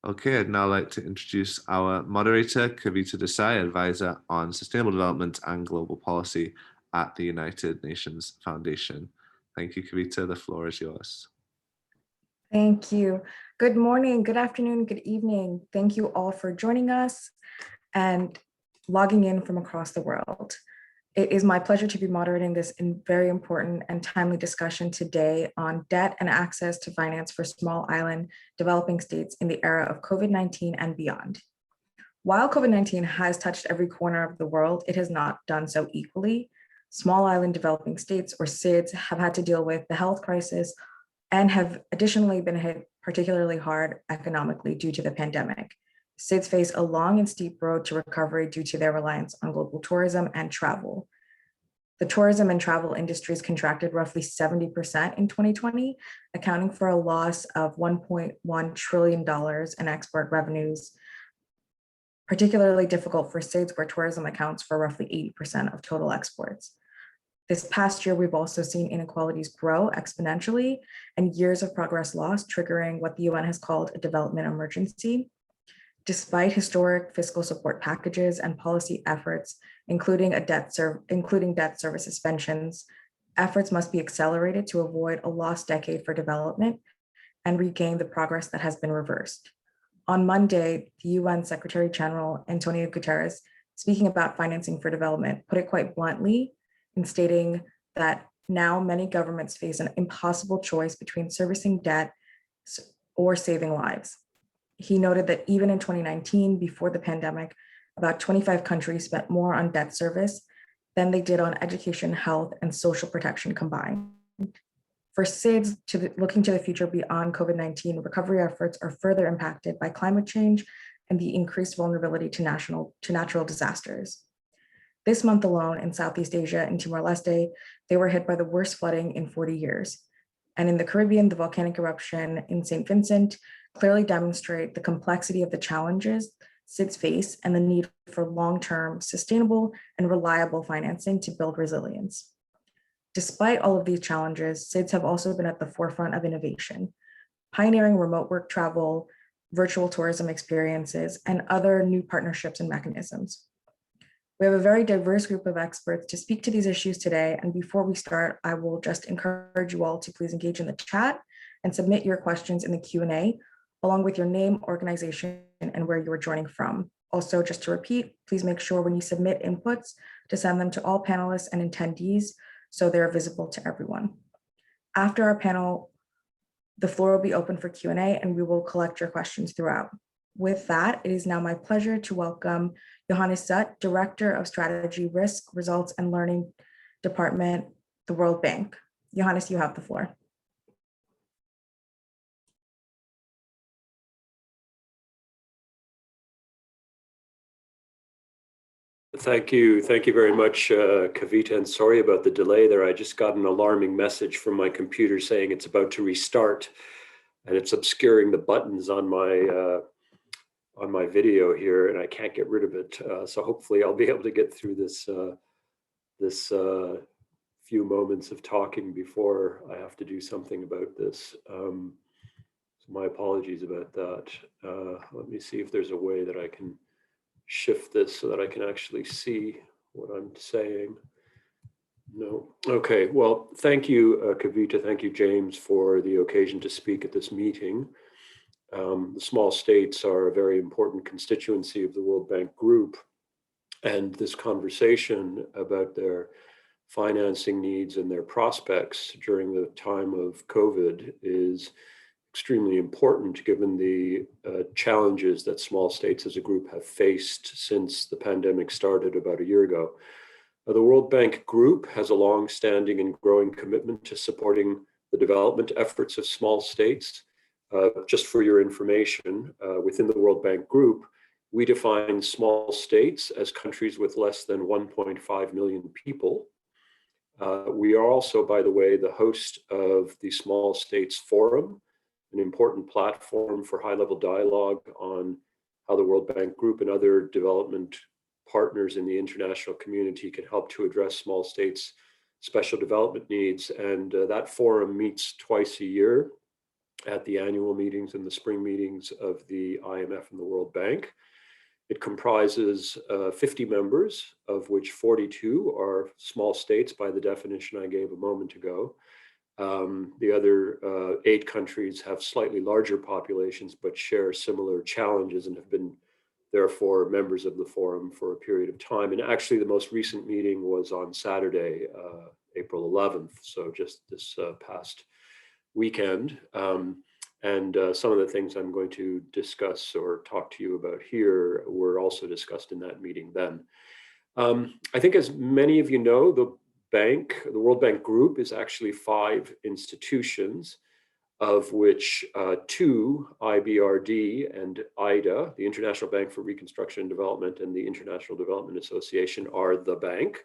Okay, I'd now like to introduce our moderator, Kavita Desai, advisor on sustainable development and global policy at the United Nations Foundation. Thank you, Kavita. The floor is yours. Thank you. Good morning, good afternoon, good evening. Thank you all for joining us and logging in from across the world. It is my pleasure to be moderating this very important and timely discussion today on debt and access to finance for small island developing states in the era of COVID-19 and beyond. While COVID-19 has touched every corner of the world, it has not done so equally. Small island developing states, or SIDS, have had to deal with the health crisis and have additionally been hit particularly hard economically due to the pandemic. SIDS face a long and steep road to recovery due to their reliance on global tourism and travel. The tourism and travel industries contracted roughly 70% in 2020, accounting for a loss of $1.1 trillion in export revenues, particularly difficult for SIDS where tourism accounts for roughly 80% of total exports. This past year, we've also seen inequalities grow exponentially and years of progress lost, triggering what the UN has called a development emergency. Despite historic fiscal support packages and policy efforts, including debt service suspensions, efforts must be accelerated to avoid a lost decade for development and regain the progress that has been reversed. On Monday, the UN Secretary General Antonio Guterres, speaking about financing for development, put it quite bluntly in stating that now many governments face an impossible choice between servicing debt or saving lives. He noted that even in 2019, before the pandemic, about 25 countries spent more on debt service than they did on education, health, and social protection combined. For SIDS, looking to the future beyond COVID-19, recovery efforts are further impacted by climate change and the increased vulnerability to natural disasters. This month alone in Southeast Asia and Timor-Leste, they were hit by the worst flooding in 40 years. And in the Caribbean, the volcanic eruption in St. Vincent clearly demonstrate the complexity of the challenges SIDS face and the need for long-term, sustainable, and reliable financing to build resilience. Despite all of these challenges, SIDS have also been at the forefront of innovation, pioneering remote work travel, virtual tourism experiences, and other new partnerships and mechanisms. We have a very diverse group of experts to speak to these issues today. And before we start, I will just encourage you all to please engage in the chat and submit your questions in the Q&A, along with your name, organization, and where you are joining from. Also, just to repeat, please make sure when you submit inputs to send them to all panelists and attendees so they're visible to everyone. After our panel, the floor will be open for Q&A and we will collect your questions throughout. With that, it is now my pleasure to welcome Johannes Zutt, Director of Strategy, Risk, Results, and Learning Department, the World Bank. Johannes, you have the floor. Thank you very much, Kavita, and sorry about the delay there. I just got an alarming message from my computer saying it's about to restart, and it's obscuring the buttons on my video here, and I can't get rid of it. So hopefully I'll be able to get through this few moments of talking before I have to do something about this. So my apologies about that. Let me see if there's a way that I can shift this so that I can actually see what I'm saying. No. Okay. Well, thank you, Kavita. Thank you, James, for the occasion to speak at this meeting. The small states are a very important constituency of the World Bank Group, and this conversation about their financing needs and their prospects during the time of COVID is extremely important given the challenges that small states as a group have faced since the pandemic started about a year ago. The World Bank Group has a long-standing and growing commitment to supporting the development efforts of small states. Just for your information, within the World Bank Group, we define small states as countries with less than 1.5 million people. We are also, by the way, the host of the Small States Forum, an important platform for high-level dialogue on how the World Bank Group and other development partners in the international community can help to address small states' special development needs. And that forum meets twice a year. at the annual meetings and the spring meetings of the IMF and the World Bank. It comprises 50 members, of which 42 are small states by the definition I gave a moment ago. The other 8 countries have slightly larger populations, but share similar challenges and have been therefore members of the forum for a period of time. And actually the most recent meeting was on Saturday, April 11th. So just this past weekend. And some of the things I'm going to discuss or talk to you about here were also discussed in that meeting then. I think as many of you know, the World Bank Group is actually 5 institutions, of which 2, IBRD and IDA, the International Bank for Reconstruction and Development and the International Development Association, are the bank.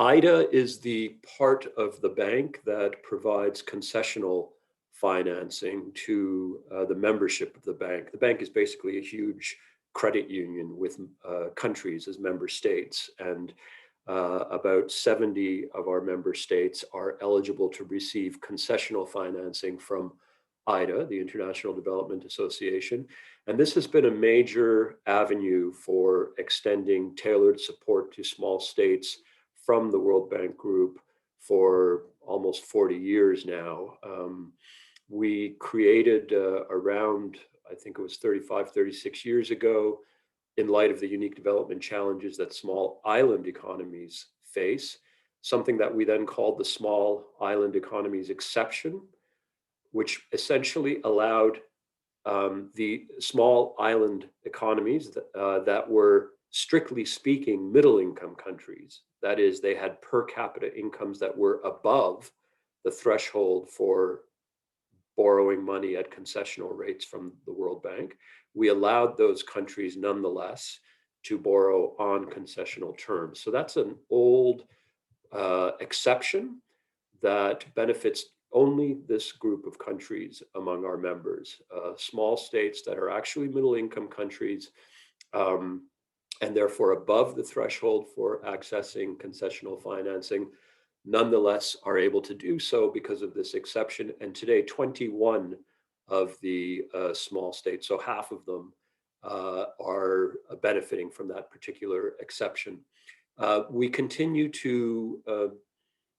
IDA is the part of the bank that provides concessional financing to the membership of the bank. The bank is basically a huge credit union with countries as member states, and about 70 of our member states are eligible to receive concessional financing from IDA, the International Development Association. And this has been a major avenue for extending tailored support to small states from the World Bank Group for almost 40 years now. We created around, I think it was 35, 36 years ago, in light of the unique development challenges that small island economies face, something that we then called the Small Island Economies Exception, which essentially allowed the small island economies that were, strictly speaking, middle income countries. That is, they had per capita incomes that were above the threshold for borrowing money at concessional rates from the World Bank. We allowed those countries nonetheless to borrow on concessional terms. So that's an old exception that benefits only this group of countries among our members, small states that are actually middle income countries, and therefore above the threshold for accessing concessional financing, nonetheless are able to do so because of this exception. And today, 21 of the small states, so half of them, are benefiting from that particular exception. We continue to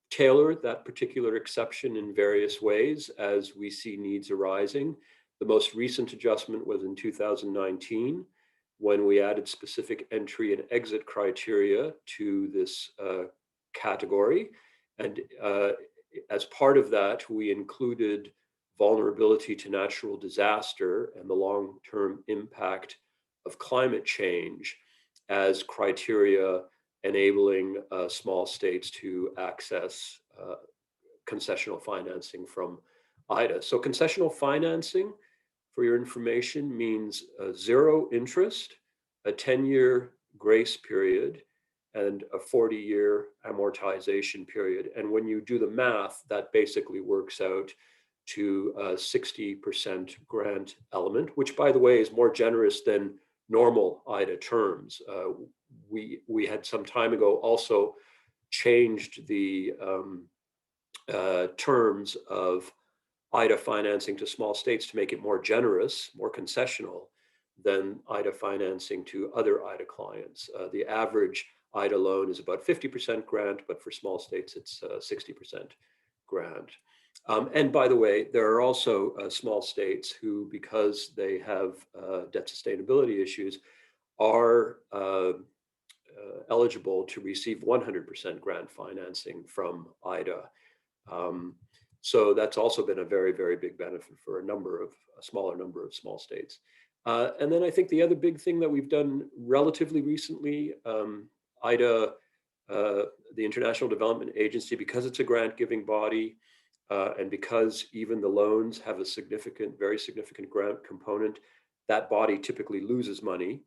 tailor that particular exception in various ways as we see needs arising. The most recent adjustment was in 2019, when we added specific entry and exit criteria to this category. And as part of that, we included vulnerability to natural disaster and the long-term impact of climate change as criteria enabling small states to access concessional financing from IDA. So concessional financing, for your information, means 0 interest, a 10-year grace period, and a 40-year amortization period. And when you do the math, that basically works out to a 60% grant element, which, by the way, is more generous than normal IDA terms. We had some time ago also changed the terms of IDA financing to small states to make it more generous, more concessional than IDA financing to other IDA clients. The average IDA loan is about 50% grant, but for small states, it's 60% grant. And by the way, there are also small states who, because they have debt sustainability issues, are eligible to receive 100% grant financing from IDA. So that's also been a very, very big benefit for a smaller number of small states. And then I think the other big thing that we've done relatively recently, IDA, the International Development Agency, because it's a grant-giving body, and because even the loans have a very significant grant component, that body typically loses money.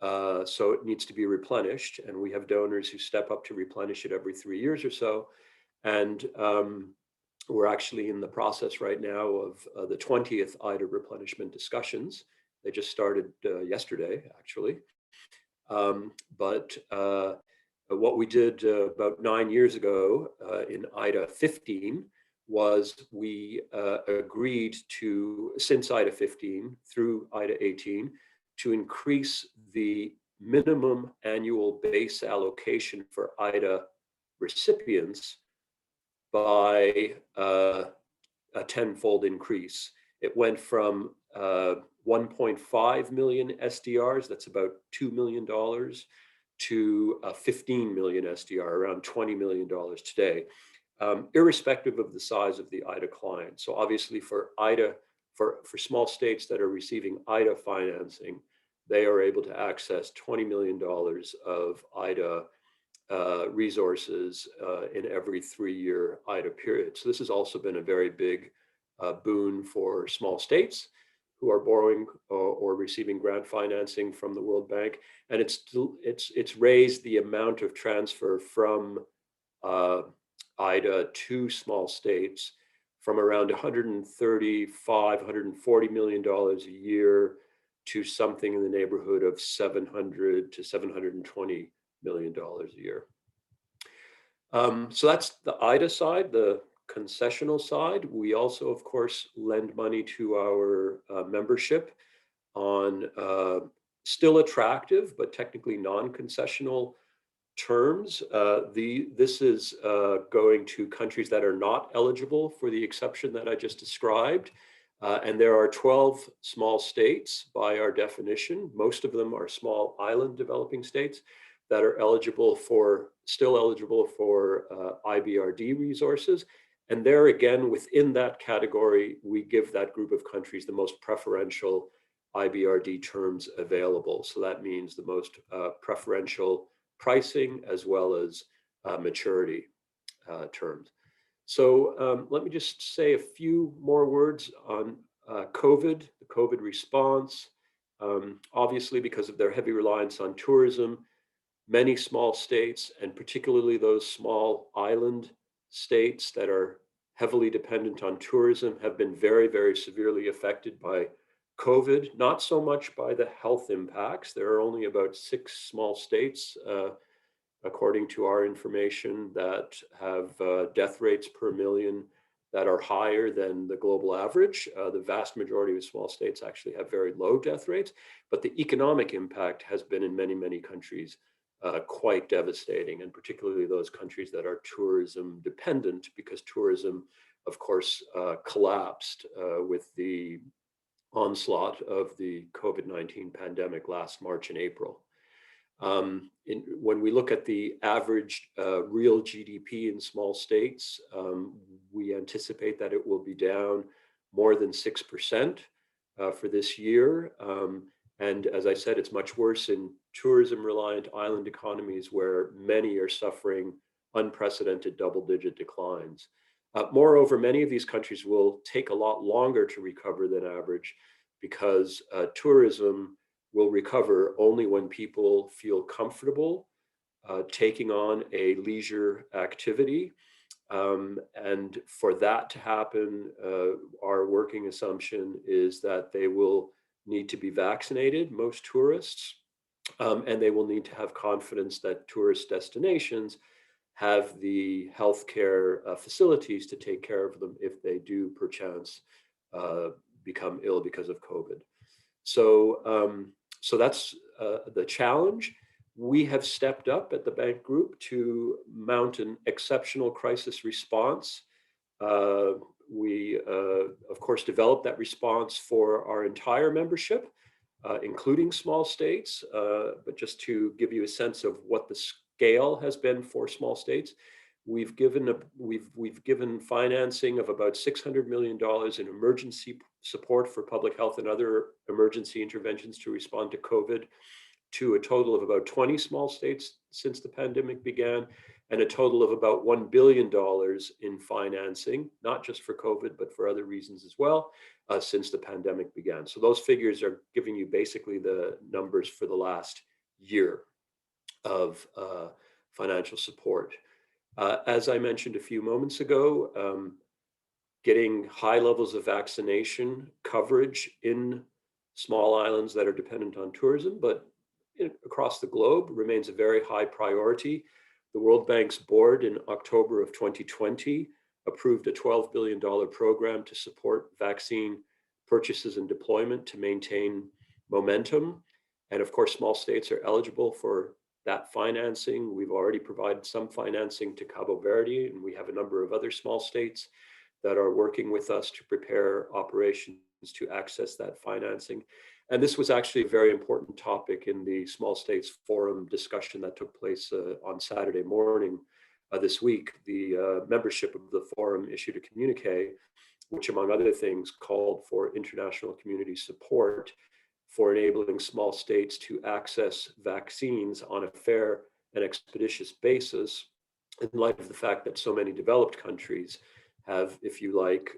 So it needs to be replenished. And we have donors who step up to replenish it every 3 years or so. And we're actually in the process right now of the 20th IDA replenishment discussions. They just started yesterday, actually. But what we did about 9 years ago in IDA 15 was we agreed to, since IDA 15 through IDA 18, to increase the minimum annual base allocation for IDA recipients by a tenfold increase. It went from 1.5 million SDRs, that's about $2 million, to 15 million SDR, around $20 million today, irrespective of the size of the IDA client. So obviously for IDA, for small states that are receiving IDA financing, they are able to access $20 million of IDA resources in every 3-year IDA period. So this has also been a very big boon for small states who are borrowing or receiving grant financing from the World Bank, and it's raised the amount of transfer from IDA to small states from around $135–140 million a year to something in the neighborhood of $700 to $720 million a year. So that's the IDA side, the concessional side. We also, of course, lend money to our membership on still attractive but technically non-concessional terms. This is going to countries that are not eligible for the exception that I just described. And there are 12 small states by our definition. Most of them are small island developing states that are still eligible for IBRD resources. And there again, within that category, we give that group of countries the most preferential IBRD terms available. So that means the most preferential pricing as well as maturity terms. So let me just say a few more words on COVID, the COVID response. Obviously, because of their heavy reliance on tourism, many small states, and particularly those small island states that are heavily dependent on tourism, have been very, very severely affected by COVID, not so much by the health impacts. There are only about 6 small states, according to our information, that have death rates per million that are higher than the global average. The vast majority of small states actually have very low death rates, but the economic impact has been in many, many countries quite devastating, and particularly those countries that are tourism dependent, because tourism, of course, collapsed with the onslaught of the COVID-19 pandemic last March and April. When we look at the average real GDP in small states, we anticipate that it will be down more than 6% for this year. And as I said, it's much worse in tourism-reliant island economies where many are suffering unprecedented double-digit declines. Moreover, many of these countries will take a lot longer to recover than average, because tourism will recover only when people feel comfortable taking on a leisure activity. And for that to happen, our working assumption is that they will need to be vaccinated, most tourists, and they will need to have confidence that tourist destinations have the healthcare facilities to take care of them if they do perchance become ill because of COVID. So, so that's the challenge. We have stepped up at the bank group to mount an exceptional crisis response. We, of course, developed that response for our entire membership, including small states. But just to give you a sense of what the scale has been for small states, we've given financing of about $600 million in emergency support for public health and other emergency interventions to respond to COVID, to a total of about 20 small states since the pandemic began, and a total of about $1 billion in financing, not just for COVID, but for other reasons as well, since the pandemic began. So those figures are giving you basically the numbers for the last year of financial support. As I mentioned a few moments ago, getting high levels of vaccination coverage in small islands that are dependent on tourism, but across the globe, remains a very high priority. The World Bank's board in October of 2020 approved a $12 billion program to support vaccine purchases and deployment to maintain momentum. And of course, small states are eligible for that financing. We've already provided some financing to Cabo Verde, and we have a number of other small states that are working with us to prepare operations to access that financing. And this was actually a very important topic in the Small States Forum discussion that took place on Saturday morning this week. The membership of the forum issued a communique, which among other things called for international community support for enabling small states to access vaccines on a fair and expeditious basis, in light of the fact that so many developed countries have, if you like,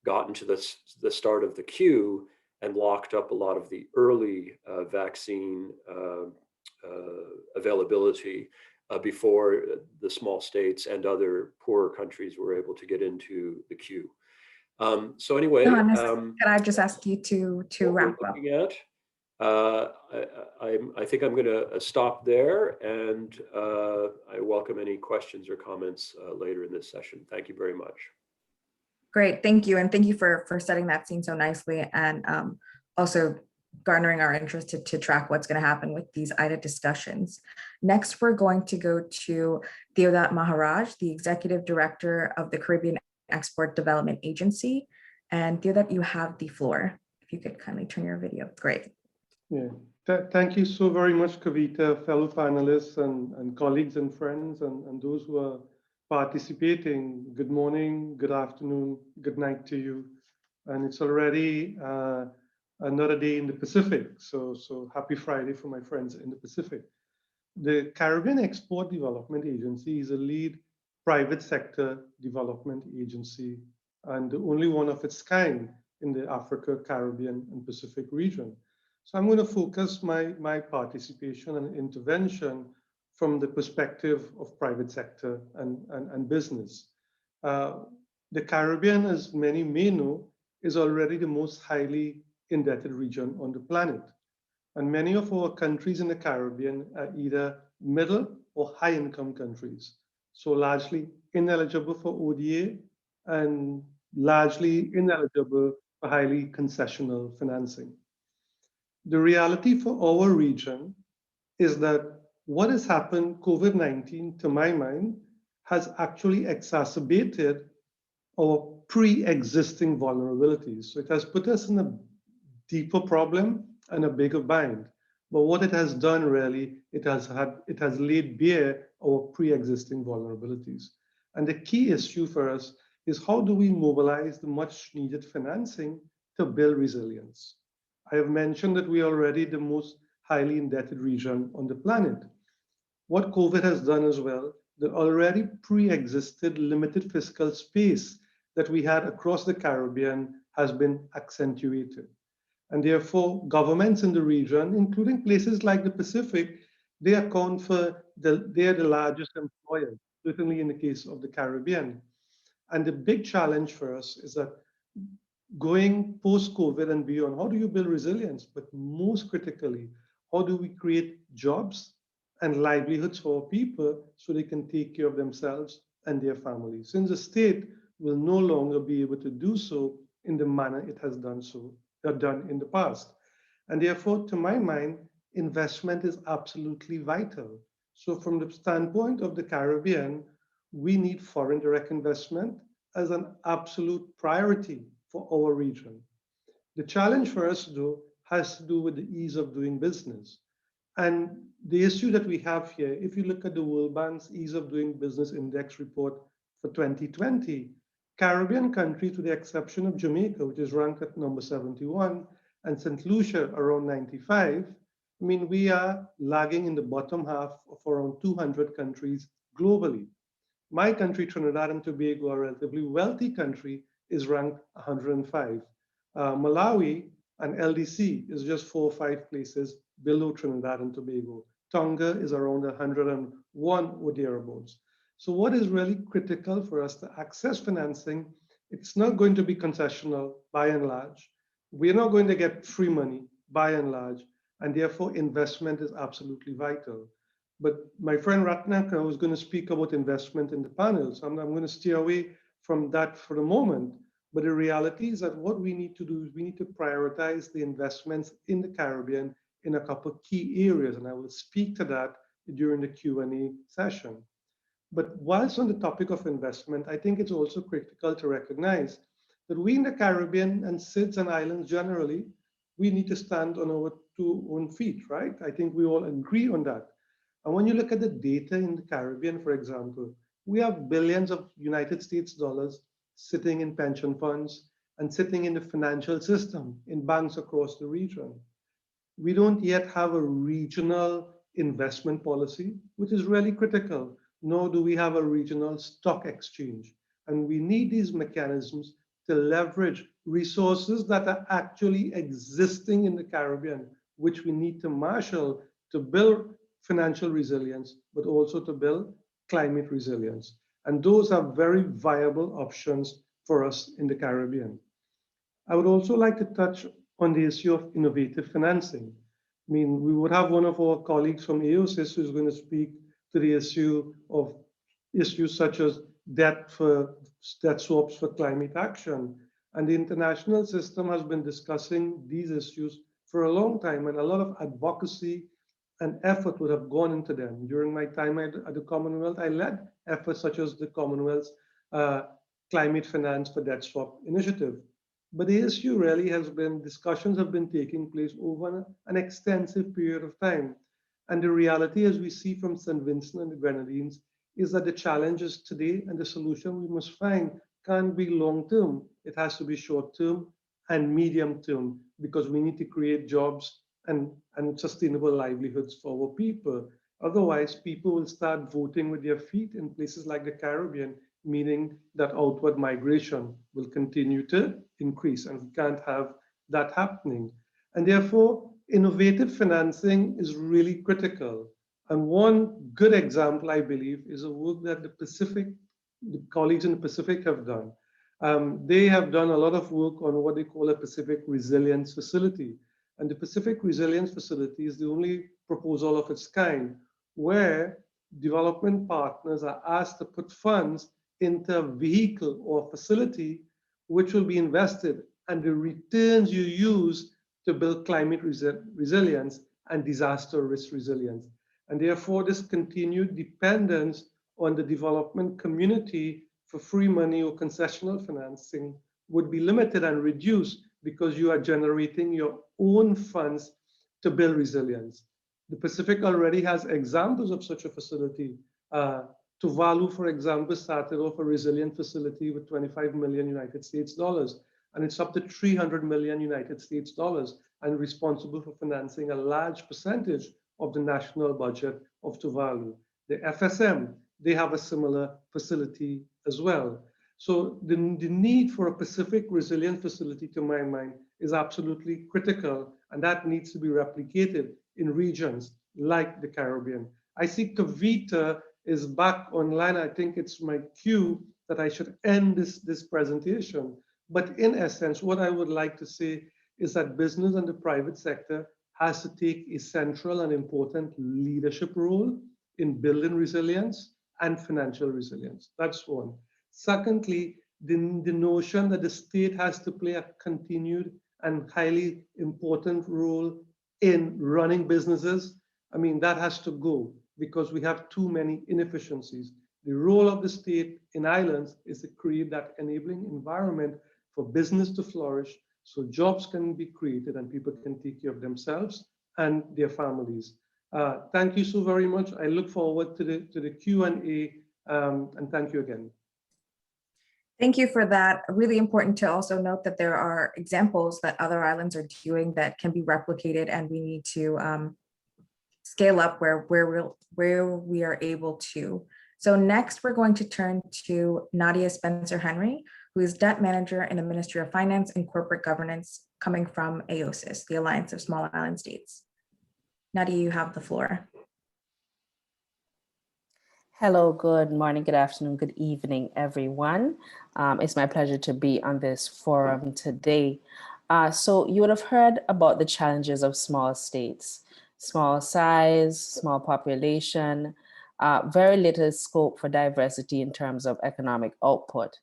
gotten to the start of the queue and locked up a lot of the early vaccine availability before the small states and other poorer countries were able to get into the queue. So anyway, Johannes, can I just ask you to wrap up? I think I'm going to stop there, and I welcome any questions or comments later in this session. Thank you very much. Great, thank you. And thank you for setting that scene so nicely, and also garnering our interest to track what's going to happen with these IDA discussions. Next, we're going to go to Deodat Maharaj, the Executive Director of the Caribbean Export Development Agency. And Deodat, you have the floor. If you could kindly turn your video. Great. Yeah, thank you so very much, Kavita, fellow panelists and colleagues and friends and those who are participating. Good morning, good afternoon, good night to you. And it's already another day in the Pacific. So happy Friday for my friends in the Pacific. The Caribbean Export Development Agency is a lead private sector development agency and the only one of its kind in the Africa, Caribbean, and Pacific region. So I'm going to focus my participation and intervention from the perspective of private sector and business. The Caribbean, as many may know, is already the most highly indebted region on the planet. And many of our countries in the Caribbean are either middle or high income countries. So largely ineligible for ODA and largely ineligible for highly concessional financing. The reality for our region is that what has happened, COVID-19, to my mind, has actually exacerbated our pre-existing vulnerabilities. So it has put us in a deeper problem and a bigger bind. But what it has done really, it has laid bare our pre-existing vulnerabilities. And the key issue for us is how do we mobilize the much needed financing to build resilience? I have mentioned that we are already the most highly indebted region on the planet. What COVID has done as well, the already pre-existed limited fiscal space that we had across the Caribbean has been accentuated. And therefore, governments in the region, including places like the Pacific, they account for, they are the largest employers, certainly in the case of the Caribbean. And the big challenge for us is that going post-COVID and beyond, how do you build resilience? But most critically, how do we create jobs and livelihoods for people so they can take care of themselves and their families? Since the state will no longer be able to do so in the manner it has done in the past. And therefore, to my mind, investment is absolutely vital. So from the standpoint of the Caribbean, we need foreign direct investment as an absolute priority for our region. The challenge for us, though, has to do with the ease of doing business. And the issue that we have here, if you look at the World Bank's Ease of Doing Business Index report for 2020, Caribbean countries, with the exception of Jamaica, which is ranked at number 71, and St. Lucia around 95, I mean, we are lagging in the bottom half of around 200 countries globally. My country, Trinidad and Tobago, a relatively wealthy country, is ranked 105. Malawi and LDC is just 4 or 5 places below Trinidad and Tobago. Tonga is around 101 or thereabouts. So what is really critical for us to access financing, it's not going to be concessional by and large. We're not going to get free money by and large, and therefore investment is absolutely vital. But my friend Ratnakar was going to speak about investment in the panel. So I'm going to steer away from that for the moment. But the reality is that what we need to do is we need to prioritize the investments in the Caribbean in a couple of key areas. And I will speak to that during the Q&A session. But whilst on the topic of investment, I think it's also critical to recognize that we in the Caribbean and SIDS and islands generally, we need to stand on our two own feet, right? I think we all agree on that. And when you look at the data in the Caribbean, for example, we have billions of United States dollars sitting in pension funds and sitting in the financial system in banks across the region. We don't yet have a regional investment policy, which is really critical, nor do we have a regional stock exchange. And we need these mechanisms to leverage resources that are actually existing in the Caribbean, which we need to marshal to build financial resilience, but also to build climate resilience. And those are very viable options for us in the Caribbean. I would also like to touch on the issue of innovative financing. I mean, we would have one of our colleagues from AOSIS who's going to speak to the issue of issues such as debt swaps for climate action. And the international system has been discussing these issues for a long time, and a lot of advocacy and effort would have gone into them. During my time at the Commonwealth, I led efforts such as the Commonwealth's Climate Finance for Debt Swap initiative. But the issue really has been, discussions have been taking place over an extensive period of time. And the reality, as we see from St. Vincent and the Grenadines, is that the challenges today and the solution we must find can't be long-term. It has to be short-term and medium-term, because we need to create jobs and sustainable livelihoods for our people. Otherwise, people will start voting with their feet in places like the Caribbean, meaning that outward migration will continue to increase, and we can't have that happening. And therefore, innovative financing is really critical. And one good example, I believe, is the work that the colleagues in the Pacific have done. They have done a lot of work on what they call a Pacific Resilience Facility. And the Pacific Resilience Facility is the only proposal of its kind where development partners are asked to put funds into a vehicle or facility which will be invested, and the returns you use to build climate resilience and disaster risk resilience. And therefore, this continued dependence on the development community for free money or concessional financing would be limited and reduced, because you are generating your own funds to build resilience. The Pacific already has examples of such a facility. Tuvalu, for example, started off a resilient facility with 25 million United States dollars, and it's up to 300 million United States dollars and responsible for financing a large percentage of the national budget of Tuvalu. The FSM, they have a similar facility as well. So the need for a Pacific resilient facility, to my mind, is absolutely critical, and that needs to be replicated in regions like the Caribbean. I see Kavita is back online. I think it's my cue that I should end this presentation. But in essence, what I would like to say is that business and the private sector has to take a central and important leadership role in building resilience and financial resilience. That's one. Secondly, the notion that the state has to play a continued and highly important role in running businesses, I mean, that has to go, because we have too many inefficiencies. The role of the state in islands is to create that enabling environment for business to flourish, so jobs can be created and people can take care of themselves and their families. Thank you so very much. I look forward to the Q&A, and thank you again. Thank you for that. Really important to also note that there are examples that other islands are doing that can be replicated, and we need to scale up where we are able to. So next, we're going to turn to Nadia Spencer-Henry, who is Debt Manager in the Ministry of Finance and Corporate Governance, coming from AOSIS, the Alliance of Small Island States. Nadia, you have the floor. Hello, good morning, good afternoon, good evening, everyone. It's my pleasure to be on this forum today. So you would have heard about the challenges of small states. small size, small population, very little scope for diversity in terms of economic output.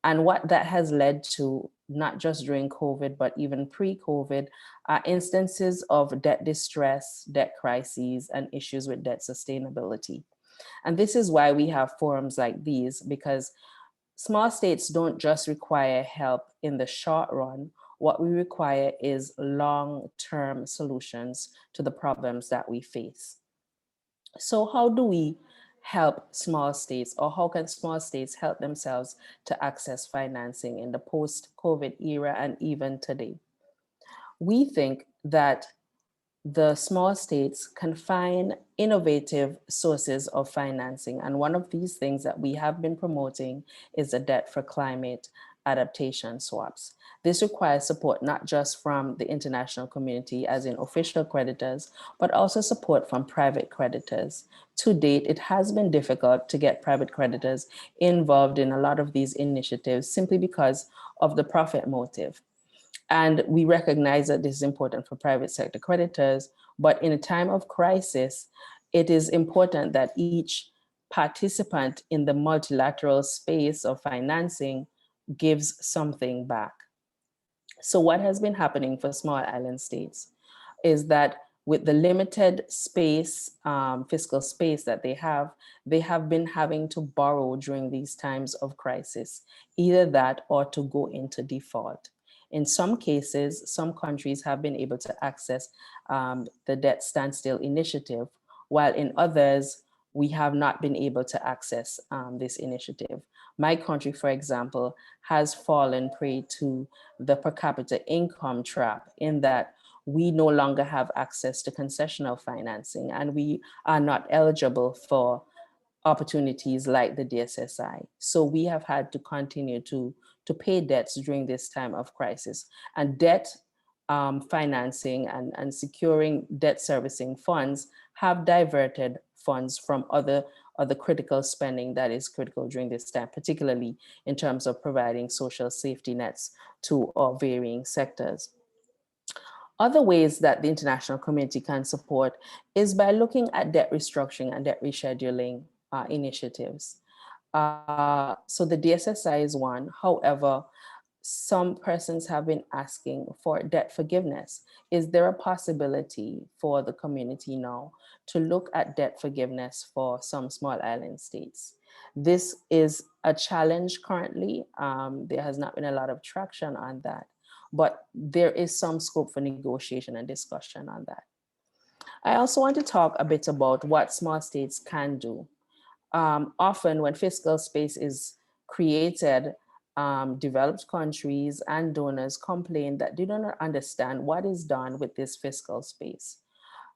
And what that has led to, not just during COVID, but even pre-COVID, are instances of debt distress, debt crises, and issues with debt sustainability. And this is why we have forums like these, because small states don't just require help in the short run. What we require is long-term solutions to the problems that we face. So how do we help small states, or how can small states help themselves to access financing in the post-COVID era and even today? We think that the small states can find innovative sources of financing. And one of these things that we have been promoting is the debt for climate adaptation swaps. This requires support not just from the international community, as in official creditors, but also support from private creditors. To date, it has been difficult to get private creditors involved in a lot of these initiatives simply because of the profit motive. And we recognize that this is important for private sector creditors, but in a time of crisis, it is important that each participant in the multilateral space of financing gives something back. So what has been happening for small island states is that with the limited space, fiscal space that they have been having to borrow during these times of crisis, either that or to go into default. In some cases, some countries have been able to access the debt standstill initiative, while in others, we have not been able to access this initiative. My country, for example, has fallen prey to the per capita income trap, in that we no longer have access to concessional financing, and we are not eligible for opportunities like the DSSI. So we have had to continue to pay debts during this time of crisis. And debt financing and securing debt servicing funds have diverted funds from other critical spending that is critical during this time, particularly in terms of providing social safety nets to our varying sectors. Other ways that the international community can support is by looking at debt restructuring and debt rescheduling initiatives. So the DSSI is one. However, some persons have been asking for debt forgiveness. Is there a possibility for the community now to look at debt forgiveness for some small island states? This is a challenge currently. There has not been a lot of traction on that, but there is some scope for negotiation and discussion on that. I also want to talk a bit about what small states can do. Often when fiscal space is created, developed countries and donors complain that they don't understand what is done with this fiscal space.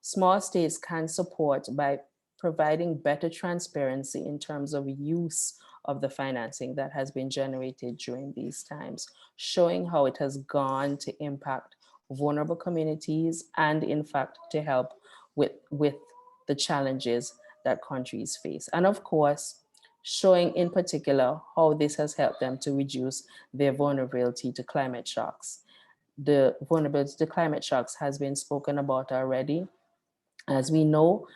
Small states can support by providing better transparency in terms of use of the financing that has been generated during these times, showing how it has gone to impact vulnerable communities and in fact to help with the challenges that countries face. And of course, showing in particular how this has helped them to reduce their vulnerability to climate shocks. The vulnerability to climate shocks has been spoken about already. As we know,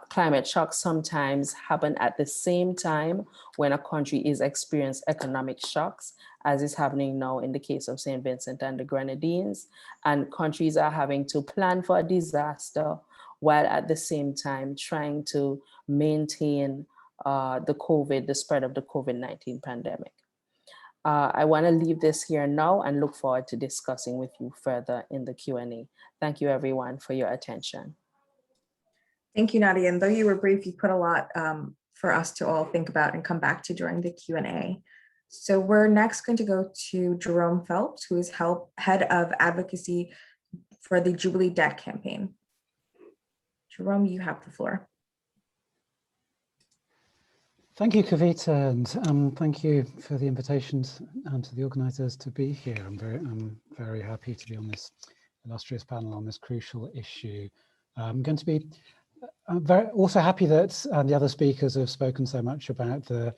climate shocks sometimes happen at the same time when a country is experiencing economic shocks, as is happening now in the case of St. Vincent and the Grenadines. And countries are having to plan for a disaster while at the same time trying to maintain the spread of the COVID-19 pandemic. I want to leave this here now and look forward to discussing with you further in the Q&A. Thank you everyone for your attention. Thank you, Nadia. And though you were brief, you put a lot for us to all think about and come back to during the Q&A. So we're next going to go to Jerome Phelps, who is head of advocacy for the Jubilee debt campaign. Jerome, you have the floor. Thank you, Kavita, and thank you for the invitations to the organisers to be here. I'm very happy to be on this illustrious panel on this crucial issue. I'm going to be also happy that the other speakers have spoken so much about the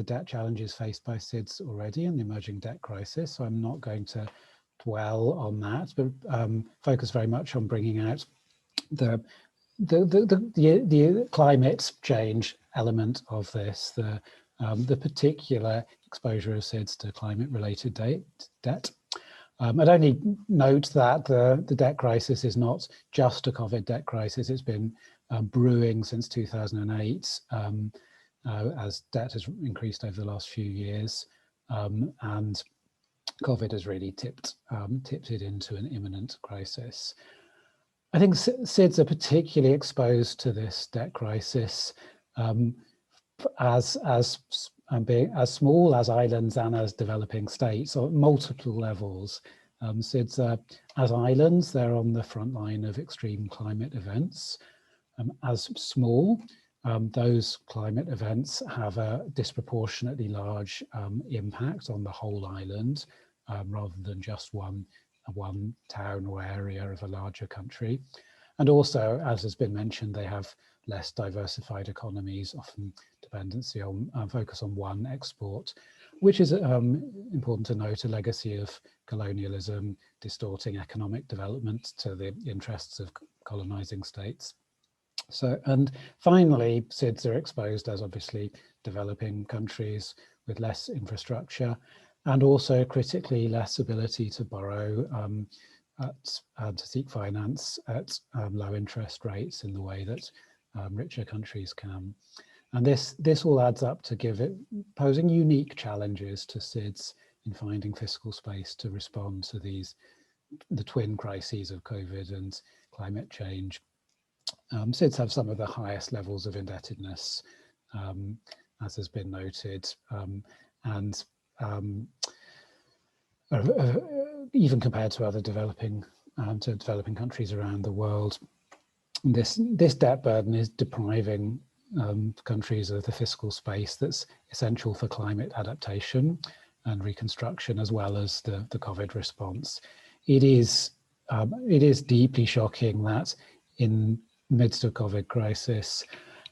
debt challenges faced by SIDS already and the emerging debt crisis. So I'm not going to dwell on that, but focus very much on bringing out the climate change element of this, the particular exposure of SIDS to climate-related debt. I'd only note that the debt crisis is not just a COVID debt crisis. It's been brewing since 2008 as debt has increased over the last few years, and COVID has really tipped it into an imminent crisis. I think SIDS are particularly exposed to this debt crisis as small as islands and as developing states, or at multiple levels. SIDS are, as islands, they're on the front line of extreme climate events. As small, those climate events have a disproportionately large impact on the whole island, rather than just one town or area of a larger country. And also, as has been mentioned, they have less diversified economies, often dependency on focus on one export, which is important to note, a legacy of colonialism distorting economic development to the interests of colonizing states. So, and finally, SIDS are exposed as obviously developing countries with less infrastructure, and also critically less ability to borrow to seek finance at low interest rates in the way that richer countries can. And this all adds up to posing unique challenges to SIDS in finding fiscal space to respond to the twin crises of COVID and climate change. SIDS have some of the highest levels of indebtedness, as has been noted, and even compared to other developing countries around the world. This debt burden is depriving countries of the fiscal space that's essential for climate adaptation and reconstruction, as well as the COVID response. It is deeply shocking that in the midst of COVID crisis,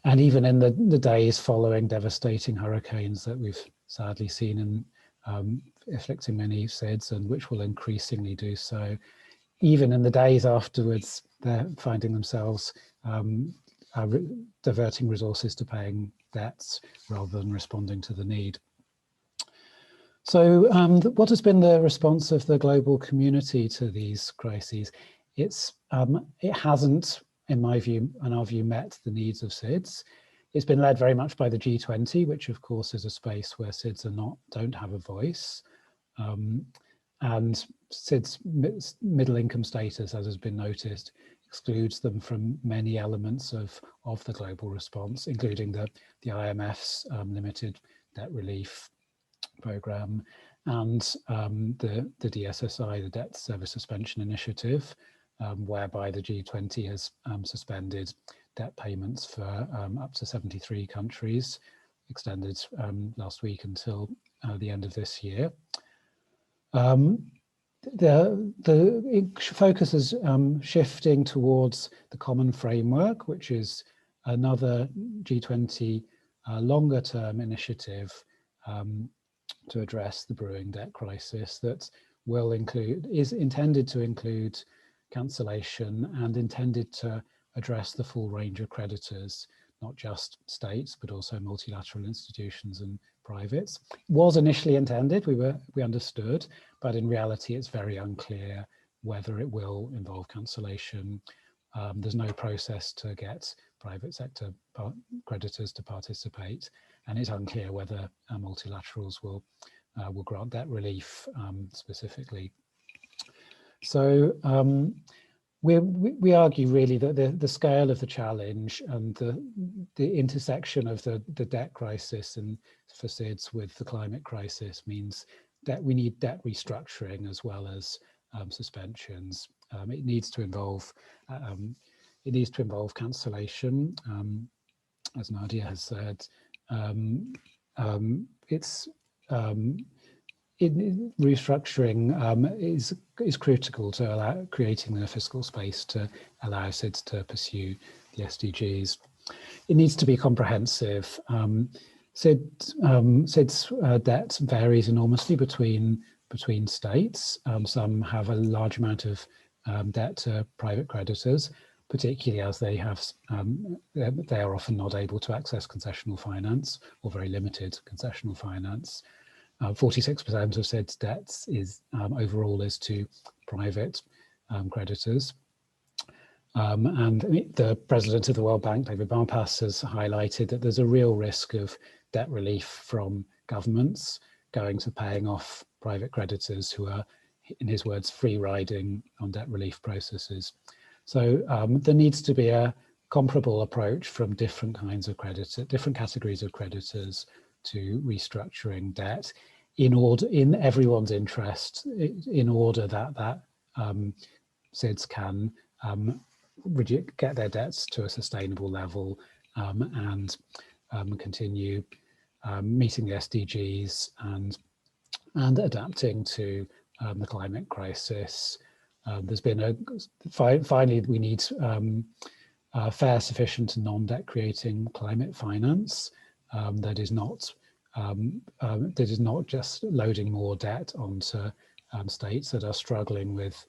and even in the days following devastating hurricanes that we've sadly seen in afflicting many SIDS, and which will increasingly do so, even in the days afterwards, they're finding themselves diverting resources to paying debts rather than responding to the need. So what has been the response of the global community to these crises? It hasn't, in my view, and our view, met the needs of SIDS. It's been led very much by the G20, which of course is a space where SIDS don't have a voice. And SIDS middle income status, as has been noticed, excludes them from many elements of the global response, including the IMF's limited debt relief program and the DSSI, the Debt Service Suspension Initiative, whereby the G20 has suspended debt payments for up to 73 countries, extended last week until the end of this year. The focus is shifting towards the common framework, which is another G20 longer term initiative to address the brewing debt crisis that is intended to include cancellation and intended to address the full range of creditors, not just states, but also multilateral institutions and privates. Was initially intended, we understood, but in reality it's very unclear whether it will involve cancellation. There's no process to get private sector creditors to participate, and it's unclear whether multilaterals will grant debt relief specifically. So we argue really that the scale of the challenge and the intersection of the debt crisis and for SIDS with the climate crisis means that we need debt restructuring as well as suspensions. It needs to involve cancellation, as Nadia has said. Restructuring is critical to creating the fiscal space to allow SIDS to pursue the SDGs. It needs to be comprehensive. SIDS debt varies enormously between states. Some have a large amount of debt to private creditors, particularly as they are often not able to access concessional finance or very limited concessional finance. 46% of SIDS debts overall is to private creditors. And the president of the World Bank, David Malpass, has highlighted that there's a real risk of debt relief from governments going to paying off private creditors who are, in his words, free riding on debt relief processes. So there needs to be a comparable approach from different kinds of creditors, different categories of creditors to restructuring debt in everyone's interest, in order that SIDS can get their debts to a sustainable level and continue meeting the SDGs and adapting to the climate crisis. There's been finally we need fair, sufficient, and non-debt creating climate finance that is not just loading more debt onto states that are struggling with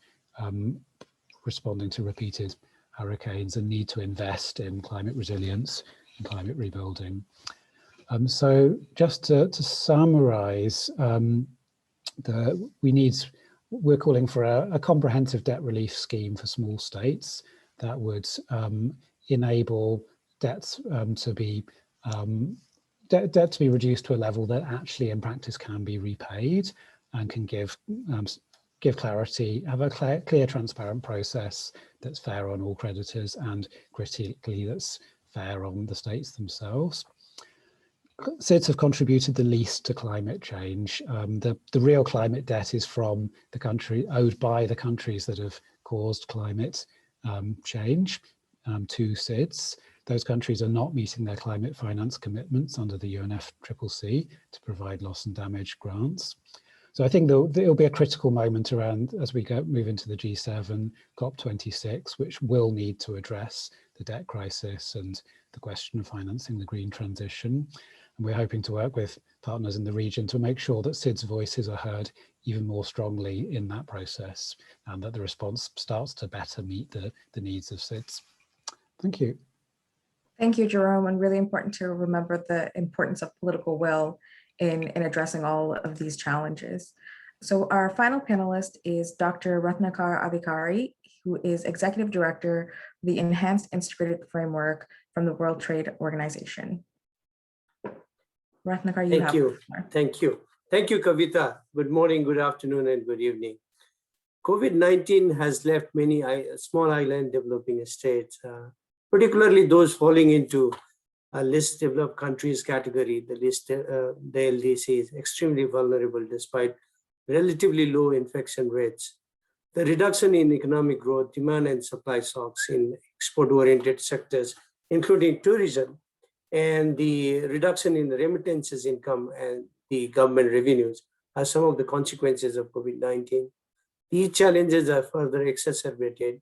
responding to repeated hurricanes and need to invest in climate resilience and climate rebuilding. So just to summarize, we're calling for a comprehensive debt relief scheme for small states that would enable debts to be reduced to a level that actually in practice can be repaid and can give clarity, have a clear, transparent process that's fair on all creditors and critically that's fair on the states themselves. SIDS have contributed the least to climate change. The real climate debt is from owed by the countries that have caused climate change to SIDS. Those countries are not meeting their climate finance commitments under the UNFCCC to provide loss and damage grants. So I think there'll be a critical moment around as we move into the G7 COP26, which will need to address the debt crisis and the question of financing the green transition. And we're hoping to work with partners in the region to make sure that SIDS voices are heard even more strongly in that process and that the response starts to better meet the needs of SIDS. Thank you. Thank you, Jerome, and really important to remember the importance of political will in addressing all of these challenges. So our final panelist is Dr. Ratnakar Abhikari, who is Executive Director of the Enhanced Integrated Framework from the World Trade Organization. Ratnakar, Thank you, Kavita. Good morning, good afternoon, and good evening. COVID-19 has left many small island developing states, particularly those falling into a least developed countries category, the LDC is extremely vulnerable despite relatively low infection rates. The reduction in economic growth, demand and supply shocks in export-oriented sectors, including tourism, and the reduction in the remittances income and the government revenues are some of the consequences of COVID-19. These challenges are further exacerbated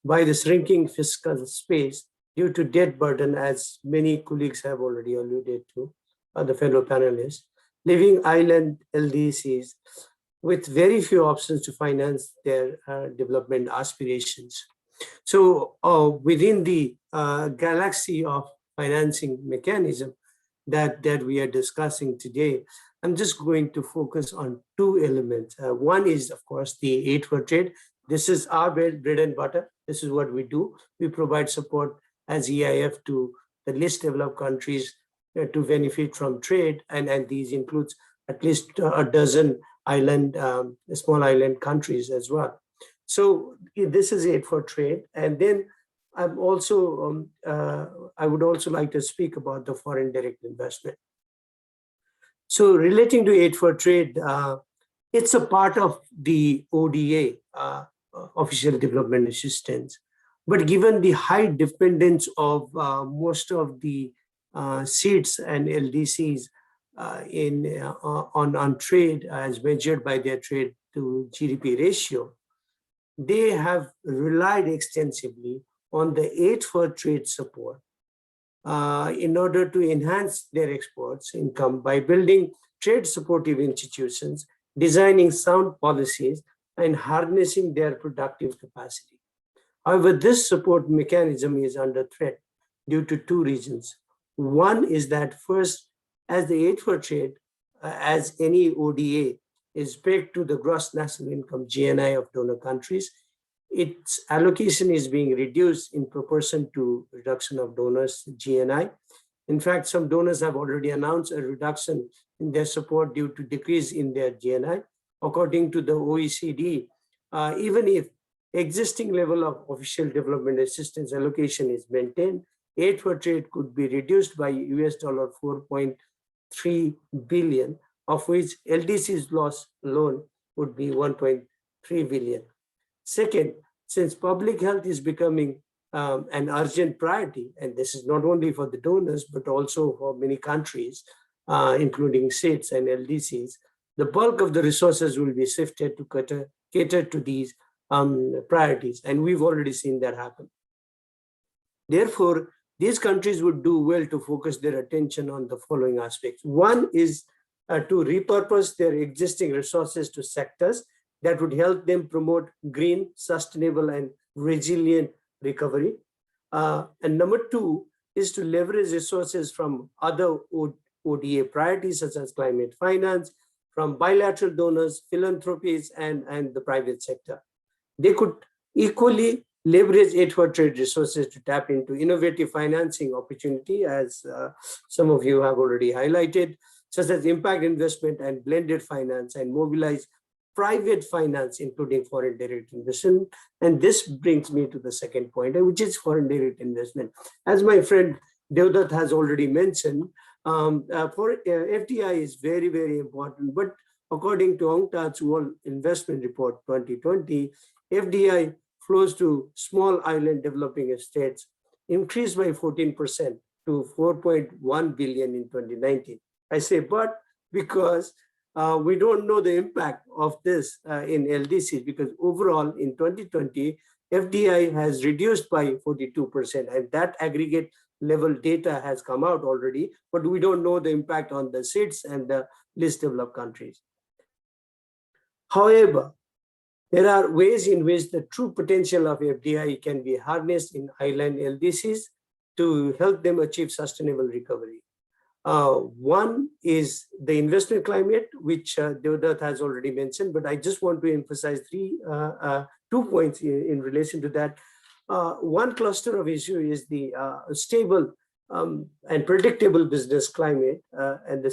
by the shrinking fiscal space due to debt burden, as many colleagues have already alluded to, the fellow panelists, leaving island LDCs with very few options to finance their development aspirations. So within the galaxy of financing mechanism that we are discussing today, I'm just going to focus on two elements. One is, of course, the aid for trade. This is our bread and butter. This is what we do. We provide support as EIF to the least developed countries to benefit from trade, and these includes at least a dozen small island countries as well. So this is aid for trade, and then I'm also I would also like to speak about the foreign direct investment. So relating to aid for trade, it's a part of the ODA, official development assistance. But given the high dependence of most of the SIDS and LDCs on trade as measured by their trade to GDP ratio, they have relied extensively on the aid for trade support in order to enhance their exports income by building trade supportive institutions, designing sound policies, and harnessing their productive capacity. However, this support mechanism is under threat due to two reasons. One is that first, as the aid for trade, as any ODA is pegged to the gross national income, GNI, of donor countries, its allocation is being reduced in proportion to reduction of donors' GNI. In fact, some donors have already announced a reduction in their support due to decrease in their GNI. According to the OECD, even if existing level of official development assistance allocation is maintained, aid for trade could be reduced by US $4.3 billion, of which LDC's loss alone would be 1.3 billion. Second, since public health is becoming an urgent priority, and this is not only for the donors, but also for many countries, including states and LDCs, the bulk of the resources will be shifted to cater to these priorities, and we've already seen that happen. Therefore, these countries would do well to focus their attention on the following aspects. One is to repurpose their existing resources to sectors that would help them promote green, sustainable, and resilient recovery. And number two is to leverage resources from other ODA priorities, such as climate finance, from bilateral donors, philanthropies, and the private sector. They could equally leverage aid for trade resources to tap into innovative financing opportunity, as some of you have already highlighted, such as impact investment and blended finance, and mobilize private finance, including foreign direct investment. And this brings me to the second point, which is foreign direct investment. As my friend Deodat has already mentioned, FDI is very, very important. But according to UNCTAD's World Investment Report 2020, FDI flows to small island developing states increased by 14% to 4.1 billion in 2019. I say but because we don't know the impact of this in LDC, because overall in 2020, FDI has reduced by 42%, and that aggregate level data has come out already, but we don't know the impact on the SIDS and the least developed countries. However, there are ways in which the true potential of FDI can be harnessed in island LDCs to help them achieve sustainable recovery. One is the investment climate, which Deodat has already mentioned, but I just want to emphasize 2 points in relation to that. One cluster of issue is the stable and predictable business climate, and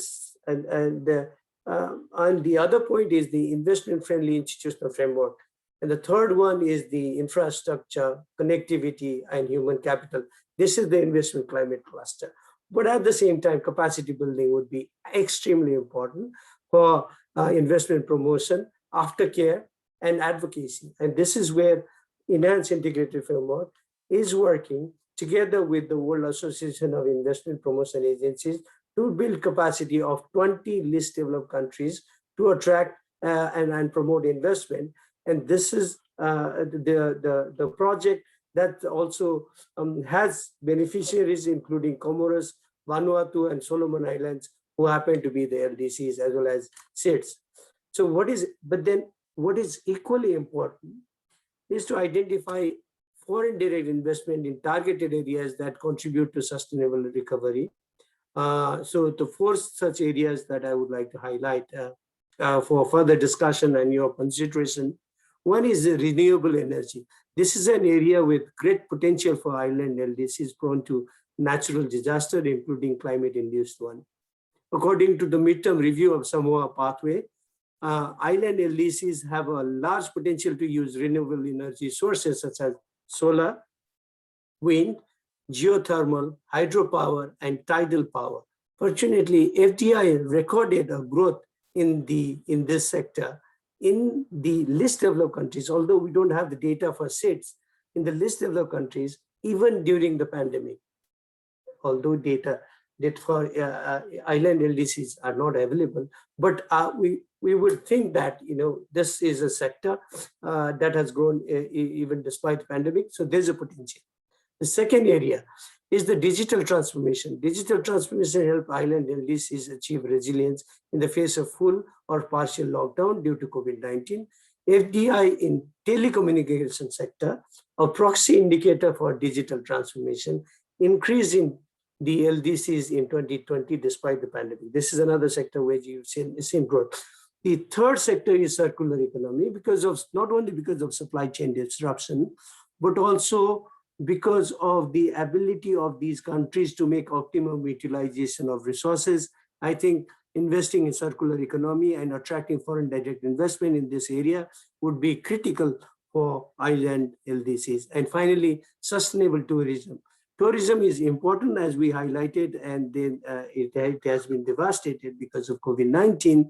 the other point is the investment-friendly institutional framework. And the third one is the infrastructure, connectivity, and human capital. This is the investment climate cluster. But at the same time, capacity building would be extremely important for investment promotion, aftercare, and advocacy. And this is where Enhanced Integrated Framework is working together with the World Association of Investment Promotion Agencies to build capacity of 20 least developed countries to attract and promote investment. And this is the project that also has beneficiaries, including Comoros, Vanuatu, and Solomon Islands, who happen to be the LDCs as well as SIDS. So what is equally important is to identify foreign direct investment in targeted areas that contribute to sustainable recovery. So the 4 such areas that I would like to highlight for further discussion and your consideration. One is renewable energy. This is an area with great potential for island LDCs prone to natural disaster, including climate-induced one. According to the midterm review of Samoa Pathway, island LDCs have a large potential to use renewable energy sources such as solar, wind, geothermal, hydropower, and tidal power. Fortunately, FDI recorded a growth in this sector in the least developed countries, although we don't have the data for SIDS, in the least developed countries, even during the pandemic. Although data for island LDCs are not available, but we would think that this is a sector that has grown even despite the pandemic. So there's a potential. The second area is the digital transformation. Digital transformation help island LDCs achieve resilience in the face of full or partial lockdown due to COVID-19. FDI in telecommunication sector a proxy indicator for digital transformation, increase in the LDCs in 2020 despite the pandemic. This is another sector where you've seen growth. The third sector is circular economy, because of not only because of supply chain disruption, but also because of the ability of these countries to make optimum utilization of resources. I think investing in circular economy and attracting foreign direct investment in this area would be critical for island LDCs. And finally, sustainable tourism. Tourism is important, as we highlighted, and then it has been devastated because of COVID-19.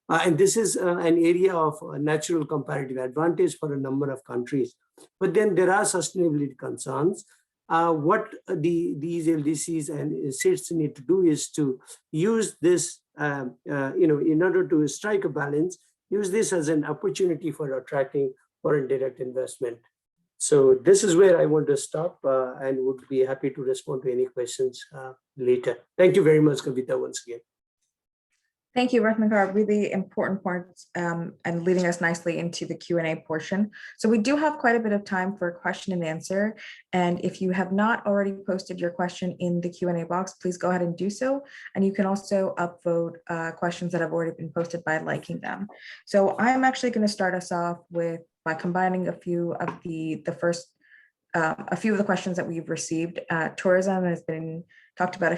And this is an area of natural comparative advantage for a number of countries. But then there are sustainability concerns. What these LDCs and SIDS need to do is to use this, in order to strike a balance, use this as an opportunity for attracting foreign direct investment. So this is where I want to stop and would be happy to respond to any questions later. Thank you very much, Kavita, once again. Thank you, Ratnakar. Really important points and leading us nicely into the Q&A portion. So we do have quite a bit of time for question and answer. And if you have not already posted your question in the Q&A box, please go ahead and do so. And you can also upvote questions that have already been posted by liking them. So I'm actually going to start us off by combining a few of the questions that we've received. Tourism has been talked about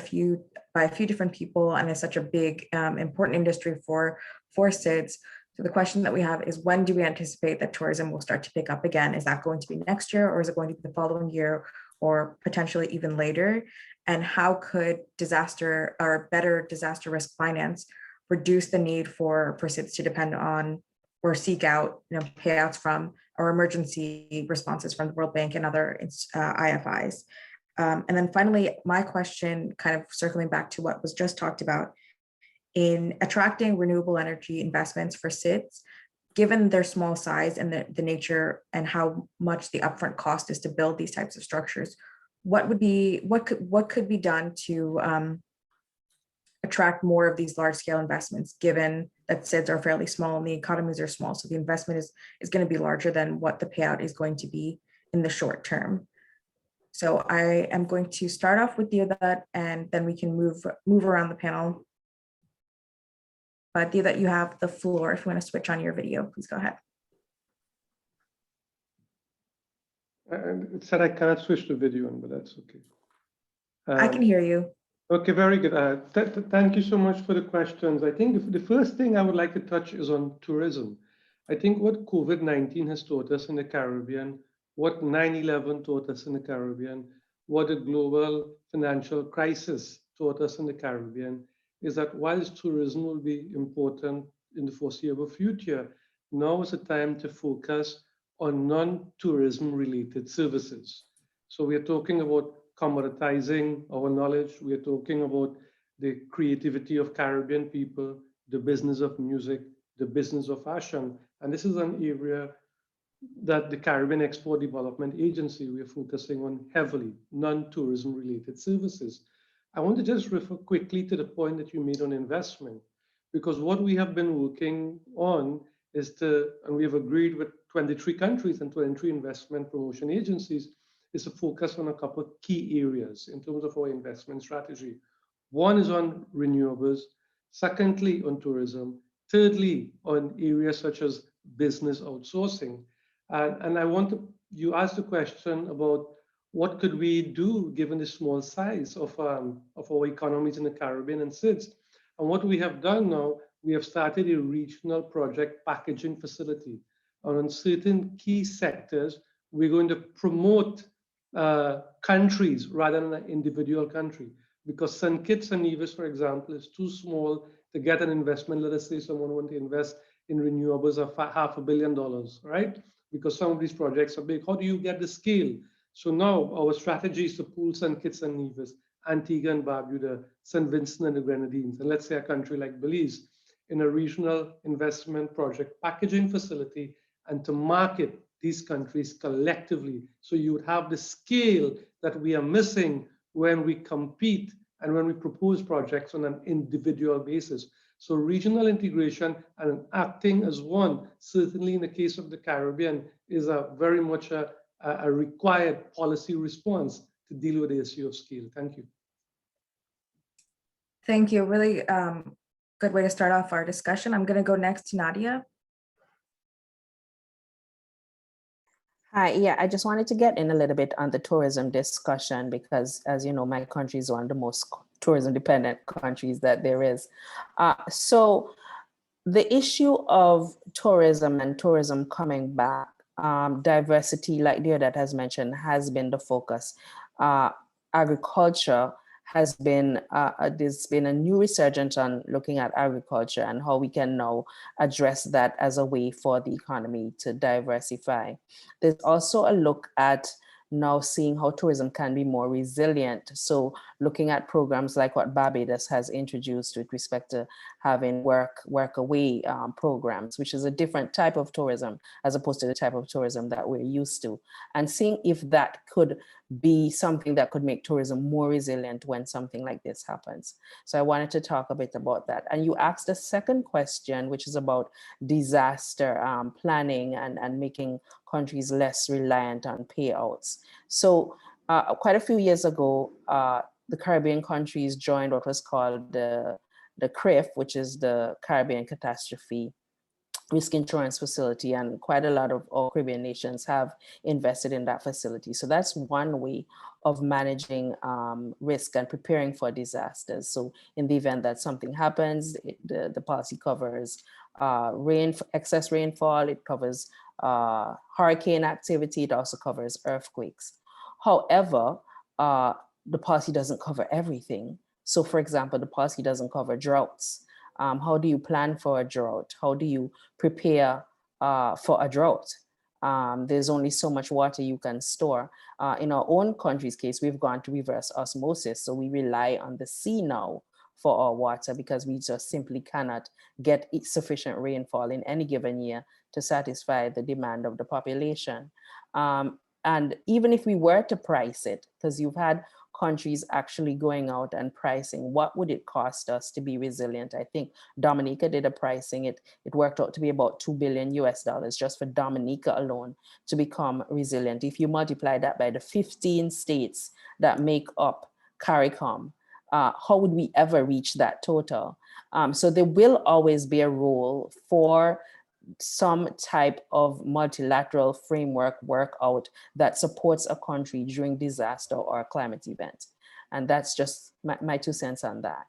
by a few different people, and is such a big, important industry for SIDS. So the question that we have is, when do we anticipate that tourism will start to pick up again? Is that going to be next year, or is it going to be the following year, or potentially even later? And how could disaster or better disaster risk finance reduce the need for SIDS to depend on or seek out payouts from or emergency responses from the World Bank and other IFIs? And then finally, my question, kind of circling back to what was just talked about, in attracting renewable energy investments for SIDS, given their small size and the nature and how much the upfront cost is to build these types of structures, what could be done to attract more of these large scale investments, given that SIDS are fairly small and the economies are small? So the investment is going to be larger than what the payout is going to be in the short term. So I am going to start off with Deodat, and then we can move around the panel. But Deodat, you have the floor. If you want to switch on your video, please go ahead. It said I cannot switch the video on, but that's okay. I can hear you. Okay, very good. Thank you so much for the questions. I think the first thing I would like to touch is on tourism. I think what COVID-19 has taught us in the Caribbean, what 9/11 taught us in the Caribbean, what the global financial crisis taught us in the Caribbean, is that whilst tourism will be important in the foreseeable future, now is the time to focus on non-tourism related services. So we are talking about commoditizing our knowledge. We are talking about the creativity of Caribbean people, the business of music, the business of fashion. And this is an area that the Caribbean Export Development Agency, we are focusing on heavily, non-tourism related services. I want to just refer quickly to the point that you made on investment, because what we have been working on is and we have agreed with 23 countries and 23 investment promotion agencies, is to focus on a couple of key areas in terms of our investment strategy. One is on renewables, secondly on tourism, thirdly on areas such as business outsourcing. And I want you asked the question about what could we do given the small size of our economies in the Caribbean and SIDS. And what we have done now, we have started a regional project packaging facility. And on certain key sectors, we're going to promote countries rather than an individual country. Because St. Kitts and Nevis, for example, is too small to get an investment. Let us say someone wants to invest in renewables of $500 million, right? Because some of these projects are big. How do you get the scale? So now our strategy is to pool St. Kitts and Nevis, Antigua and Barbuda, St. Vincent and the Grenadines, and let's say a country like Belize, in a regional investment project packaging facility, and to market these countries collectively. So you would have the scale that we are missing when we compete and when we propose projects on an individual basis. So regional integration and acting as one, certainly in the case of the Caribbean, is very much a a required policy response to deal with the issue of scale. Thank you. Thank you. Really good way to start off our discussion. I'm going to go next to Nadia. Hi, yeah, I just wanted to get in a little bit on the tourism discussion because, as you know, my country is one of the most tourism dependent countries that there is. So the issue of tourism and tourism coming back, diversity, like Deodat has mentioned, has been the focus. Agriculture has been, there's been a new resurgence on looking at agriculture and how we can now address that as a way for the economy to diversify. There's also a look at now seeing how tourism can be more resilient. So looking at programs like what Barbados has introduced with respect to having work away programs, which is a different type of tourism as opposed to the type of tourism that we're used to, and seeing if that could be something that could make tourism more resilient when something like this happens. So I wanted to talk a bit about that. And you asked a second question, which is about disaster planning and making countries less reliant on payouts. So quite a few years ago, the Caribbean countries joined what was called the CRIF, which is the Caribbean Catastrophe Risk Insurance Facility, and quite a lot of all Caribbean nations have invested in that facility. So that's one way of managing risk and preparing for disasters. So in the event that something happens, the policy covers excess rainfall, it covers hurricane activity, it also covers earthquakes. However, the policy doesn't cover everything. So for example, the policy doesn't cover droughts. How do you plan for a drought? How do you prepare for a drought? There's only so much water you can store. In our own country's case, we've gone to reverse osmosis. So we rely on the sea now for our water because we just simply cannot get sufficient rainfall in any given year to satisfy the demand of the population. And even if we were to price it, because you've had countries actually going out and pricing, what would it cost us to be resilient? I think Dominica did a pricing, it worked out to be about $2 billion just for Dominica alone to become resilient. If you multiply that by the 15 states that make up CARICOM, how would we ever reach that total? So there will always be a role for some type of multilateral framework workout that supports a country during disaster or a climate event. And that's just my 2 cents on that.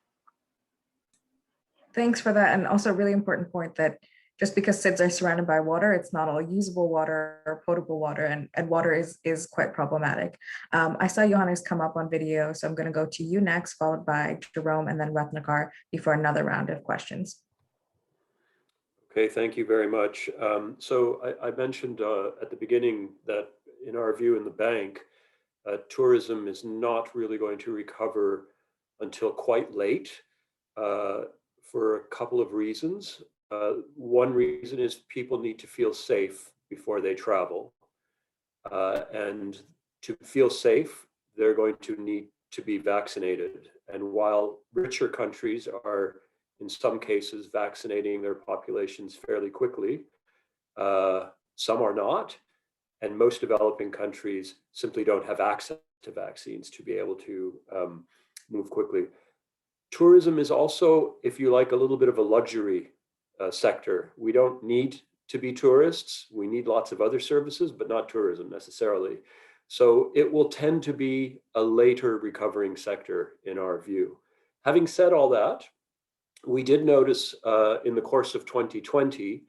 Thanks for that. And also a really important point that just because SIDS are surrounded by water, it's not all usable water or potable water, and water is quite problematic. I saw Johannes come up on video, so I'm going to go to you next, followed by Jerome and then Ratnakar before another round of questions. Okay, thank you very much. So I mentioned at the beginning that in our view in the bank, tourism is not really going to recover until quite late for a couple of reasons. One reason is people need to feel safe before they travel. And to feel safe, they're going to need to be vaccinated. And while richer countries are in some cases vaccinating their populations fairly quickly, some are not. And most developing countries simply don't have access to vaccines to be able to move quickly. Tourism is also, if you like, a little bit of a luxury sector. We don't need to be tourists. We need lots of other services, but not tourism necessarily. So it will tend to be a later recovering sector in our view. Having said all that, we did notice in the course of 2020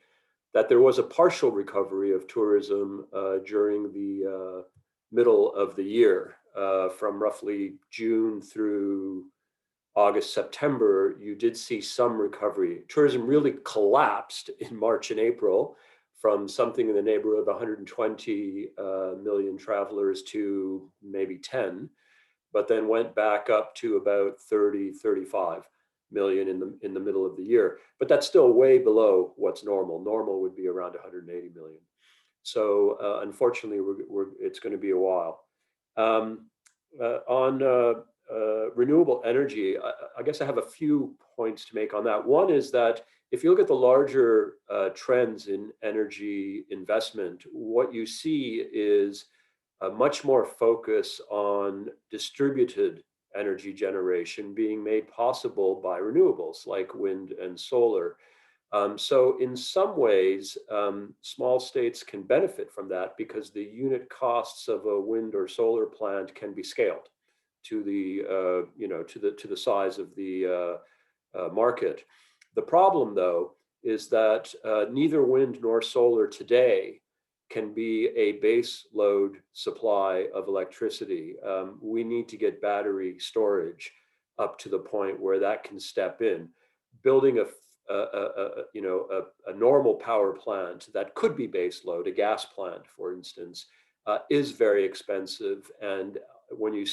that there was a partial recovery of tourism during the middle of the year. From roughly June through August, September, you did see some recovery. Tourism really collapsed in March and April from something in the neighborhood of 120 million travelers to maybe 10, but then went back up to about 30, 35 million in the middle of the year. But that's still way below what's normal. Normal would be around 180 million. So unfortunately, it's going to be a while. On renewable energy, I guess I have a few points to make on that. One is that if you look at the larger trends in energy investment, what you see is much more focus on distributed energy generation being made possible by renewables like wind and solar. So in some ways, small states can benefit from that because the unit costs of a wind or solar plant can be scaled to the to the size of the market. The problem, though, is that neither wind nor solar today can be a base load supply of electricity. We need to get battery storage up to the point where that can step in. Building a normal power plant that could be base load, a gas plant, for instance, is very expensive. And when you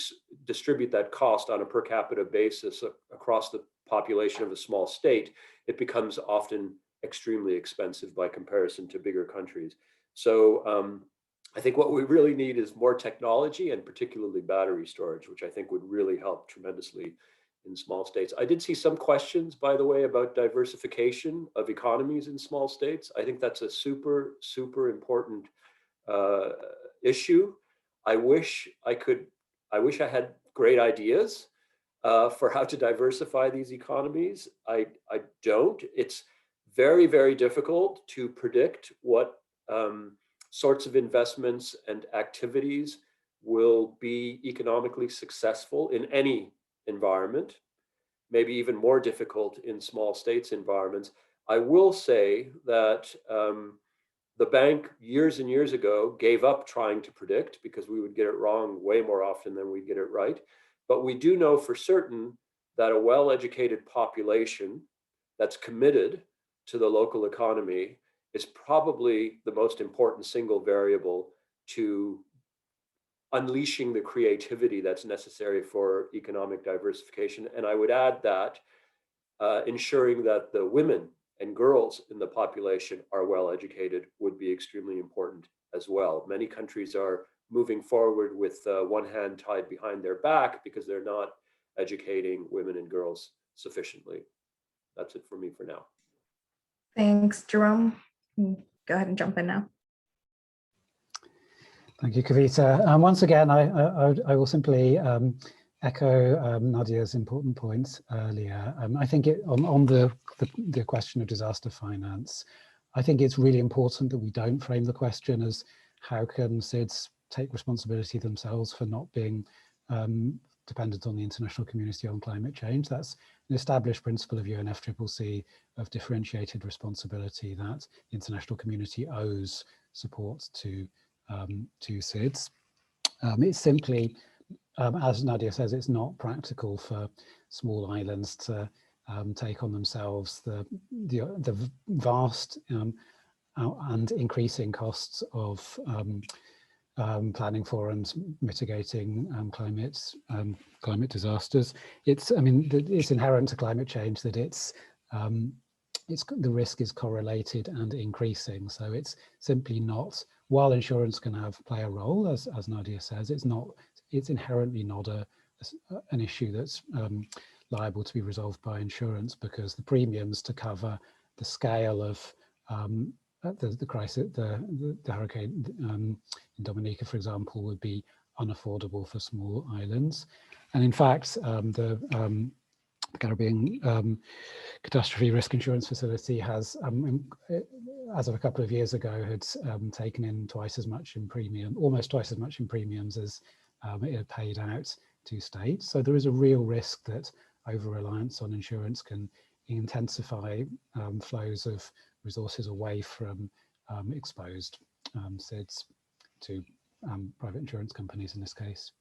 distribute that cost on a per capita basis across the population of a small state, it becomes often extremely expensive by comparison to bigger countries. So I think what we really need is more technology, and particularly battery storage, which I think would really help tremendously in small states. I did see some questions, by the way, about diversification of economies in small states. I think that's a super, super important issue. I wish I had great ideas for how to diversify these economies. I don't. It's very, very difficult to predict what sorts of investments and activities will be economically successful in any environment, maybe even more difficult in small states environments. I will say that the bank years and years ago gave up trying to predict because we would get it wrong way more often than we get it right. But we do know for certain that a well-educated population that's committed to the local economy is probably the most important single variable to unleashing the creativity that's necessary for economic diversification. And I would add that ensuring that the women and girls in the population are well educated would be extremely important as well. Many countries are moving forward with one hand tied behind their back because they're not educating women and girls sufficiently. That's it for me for now. Thanks, Jerome. Go ahead and jump in now. Thank you, Kavita. Once again, I will simply echo Nadia's important points earlier. I think on the question of disaster finance, I think it's really important that we don't frame the question as how can SIDS take responsibility themselves for not being dependent on the international community on climate change. That's an established principle of UNFCCC of differentiated responsibility that the international community owes support to SIDS. It's simply, as Nadia says, it's not practical for small islands to take on themselves the vast and increasing costs of planning for and mitigating climate disasters. It's inherent to climate change that the risk is correlated and increasing. So it's simply not, while insurance can play a role, as Nadia says, it's inherently not an issue that's liable to be resolved by insurance, because the premiums to cover the scale of the crisis, the hurricane in Dominica, for example, would be unaffordable for small islands. And in fact, the Caribbean Catastrophe Risk Insurance Facility has, as of a couple of years ago, had taken in twice as much in premium, almost twice as much in premiums as it had paid out to states. So there is a real risk that over-reliance on insurance can intensify flows of resources away from exposed SIDS to private insurance companies in this case.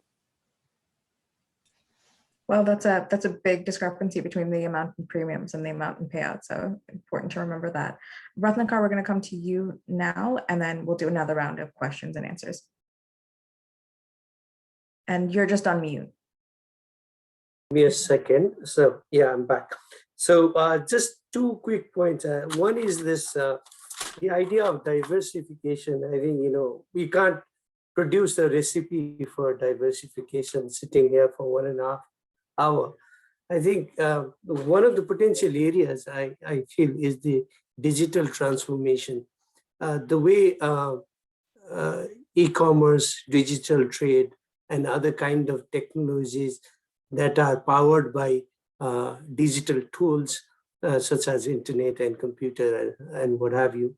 Well, that's a big discrepancy between the amount in premiums and the amount in payouts. So important to remember that. Ratnakar, we're going to come to you now, and then we'll do another round of questions and answers. And you're just on mute. Give me a second. So yeah, I'm back. So just two quick points. One is this, the idea of diversification. I think, we can't produce a recipe for diversification sitting here for 1.5 hours. I think one of the potential areas I feel is the digital transformation. The way e-commerce, digital trade, and other kind of technologies that are powered by digital tools such as internet and computer and what have you,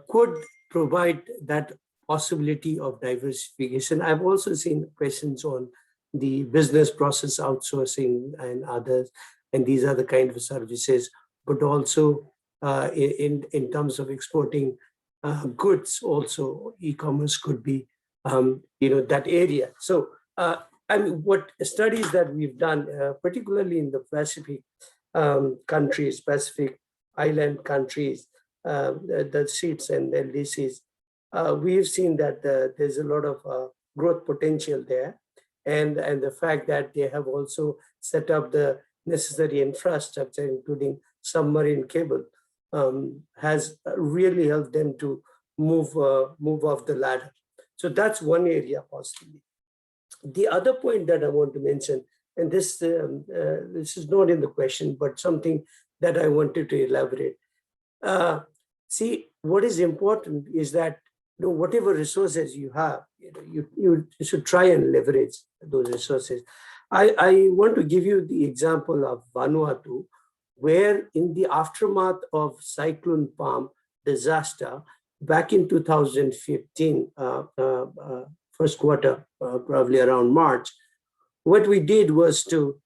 could provide that possibility of diversification. I've also seen questions on the business process outsourcing and others, and these are the kind of services, but also in terms of exporting goods, also e-commerce could be that area. So I mean, what studies that we've done, particularly in the Pacific countries, Pacific island countries, the seats and LDCs, we've seen that there's a lot of growth potential there. And the fact that they have also set up the necessary infrastructure, including submarine cable, has really helped them to move off the ladder. So that's one area possibly. The other point that I want to mention, and this is not in the question, but something that I wanted to elaborate. See, what is important is that whatever resources you have, you should try and leverage those resources. I want to give you the example of Vanuatu, where in the aftermath of Cyclone Palm disaster back in 2015, first quarter, probably around March, what we did was to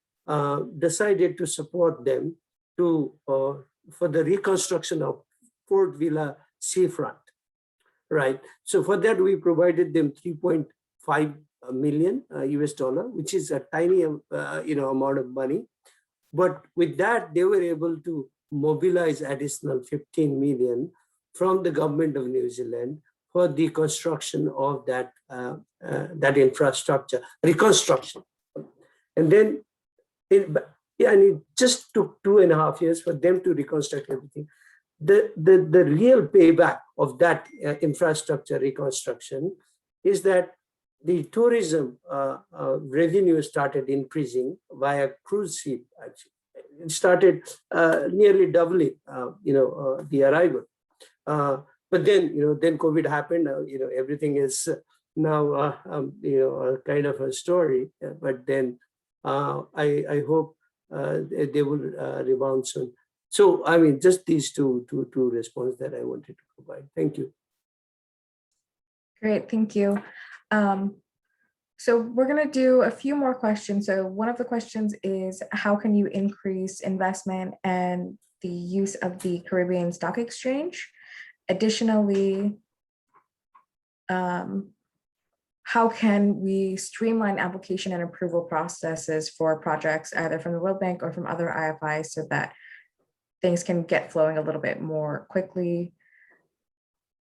decided to support them for the reconstruction of Port Vila seafront, right? So for that, we provided them 3.5 million US dollar, which is a tiny amount of money. But with that, they were able to mobilize additional 15 million from the government of New Zealand for the construction of that infrastructure, reconstruction. And then it just took 2.5 years for them to reconstruct everything. The real payback of that infrastructure reconstruction is that the tourism revenue started increasing via cruise ship. Actually, it started nearly doubling, the arrival. But then COVID happened. Everything is now a kind of a story. But then I hope they will rebound soon. So I mean, just these two responses that I wanted to provide. Thank you. Great, thank you. So we're going to do a few more questions. So one of the questions is, how can you increase investment and the use of the Caribbean Stock Exchange? Additionally, how can we streamline application and approval processes for projects either from the World Bank or from other IFIs so that things can get flowing a little bit more quickly?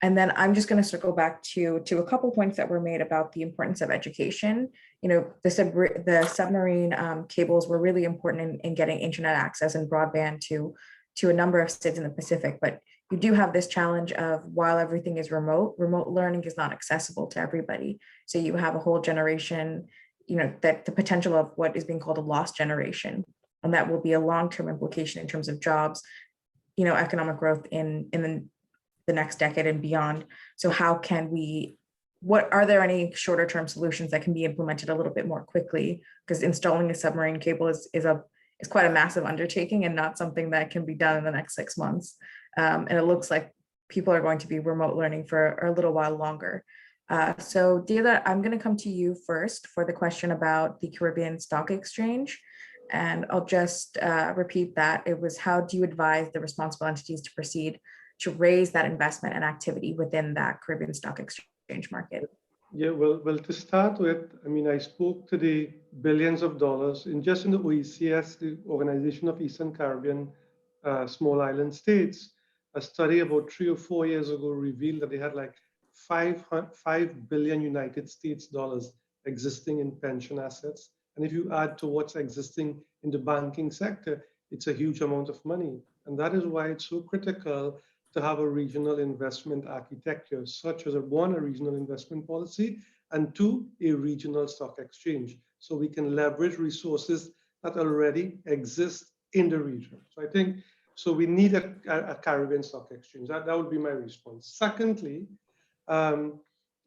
And then I'm just going to circle back to a couple points that were made about the importance of education. The submarine cables were really important in getting internet access and broadband to a number of states in the Pacific. But you do have this challenge of, while everything is remote learning is not accessible to everybody. So you have a whole generation, that the potential of what is being called a lost generation. And that will be a long-term implication in terms of jobs, economic growth in the next decade and beyond. So are there any shorter term solutions that can be implemented a little bit more quickly? Because installing a submarine cable is quite a massive undertaking and not something that can be done in the next 6 months. And it looks like people are going to be remote learning for a little while longer. So Deodat, I'm going to come to you first for the question about the Caribbean Stock Exchange. And I'll just repeat that. It was, how do you advise the responsible entities to proceed to raise that investment and activity within that Caribbean Stock Exchange market? Yeah, well, to start with, I spoke to the billions of dollars in the OECS, the Organization of Eastern Caribbean Small Island States. A study about 3 or 4 years ago revealed that they had like 5 billion United States dollars existing in pension assets. And if you add to what's existing in the banking sector, it's a huge amount of money. And that is why it's so critical to have a regional investment architecture, such as a regional investment policy, and 2, a regional stock exchange, so we can leverage resources that already exist in the region. So I think, we need a Caribbean stock exchange. That would be my response. Secondly,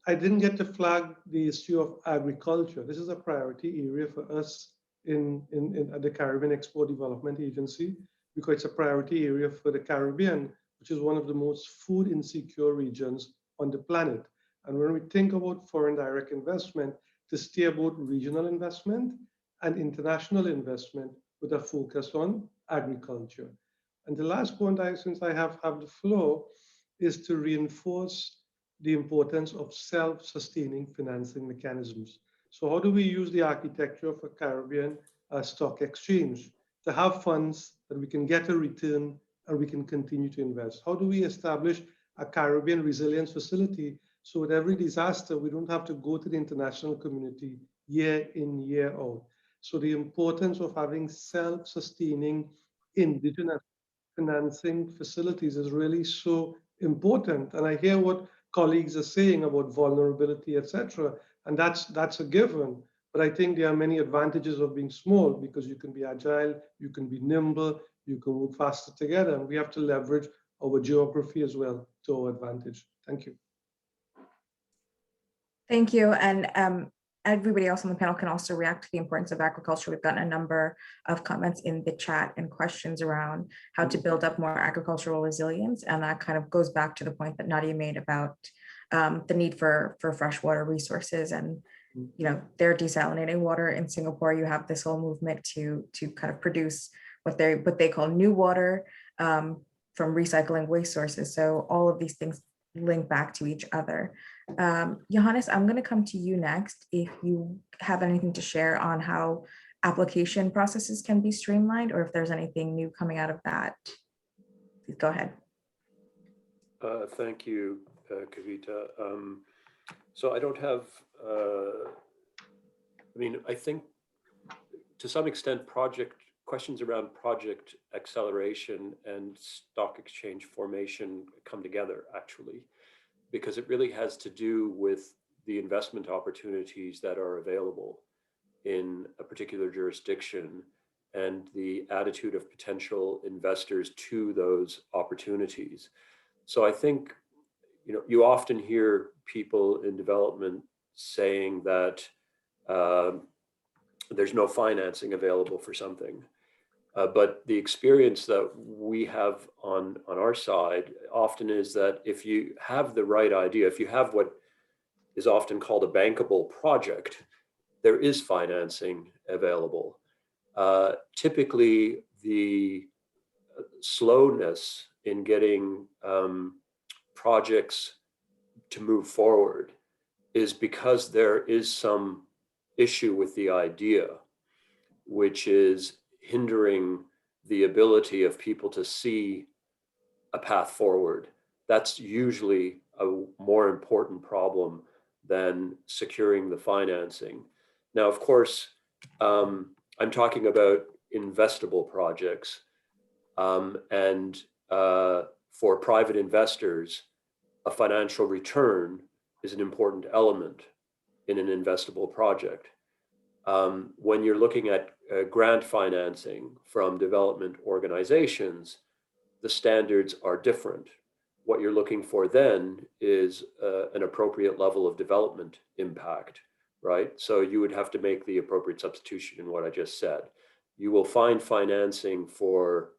I didn't get to flag the issue of agriculture. This is a priority area for us at the Caribbean Export Development Agency, because it's a priority area for the Caribbean, which is one of the most food insecure regions on the planet. And when we think about foreign direct investment, to stay about regional investment and international investment with a focus on agriculture. And the last point, since I have the floor, is to reinforce the importance of self-sustaining financing mechanisms. So how do we use the architecture of a Caribbean stock exchange to have funds that we can get a return and we can continue to invest? How do we establish a Caribbean resilience facility so with every disaster, we don't have to go to the international community year in, year out? So the importance of having self-sustaining indigenous financing facilities is really so important. And I hear what colleagues are saying about vulnerability, etc. And that's a given. But I think there are many advantages of being small, because you can be agile, you can be nimble, you can work faster together. And we have to leverage our geography as well to our advantage. Thank you. Thank you. And everybody else on the panel can also react to the importance of agriculture. We've gotten a number of comments in the chat and questions around how to build up more agricultural resilience. And that kind of goes back to the point that Nadia made about the need for freshwater resources. And they're desalinating water in Singapore. You have this whole movement to kind of produce what they call new water from recycling waste sources. So all of these things link back to each other. Johannes, I'm going to come to you next. If you have anything to share on how application processes can be streamlined, or if there's anything new coming out of that, please go ahead. Thank you, Kavita. So I don't have, I think to some extent questions around project acceleration and stock exchange formation come together, actually, because it really has to do with the investment opportunities that are available in a particular jurisdiction and the attitude of potential investors to those opportunities. So I think, you often hear people in development saying that there's no financing available for something. But the experience that we have on our side often is that if you have the right idea, if you have what is often called a bankable project, there is financing available. Typically, the slowness in getting projects to move forward is because there is some issue with the idea, which is hindering the ability of people to see a path forward. That's usually a more important problem than securing the financing. Now, of course, I'm talking about investable projects, and for private investors, a financial return is an important element in an investable project. When you're looking at grant financing from development organizations, the standards are different. What you're looking for then is an appropriate level of development impact, right? So you would have to make the appropriate substitution in what I just said. You will find financing for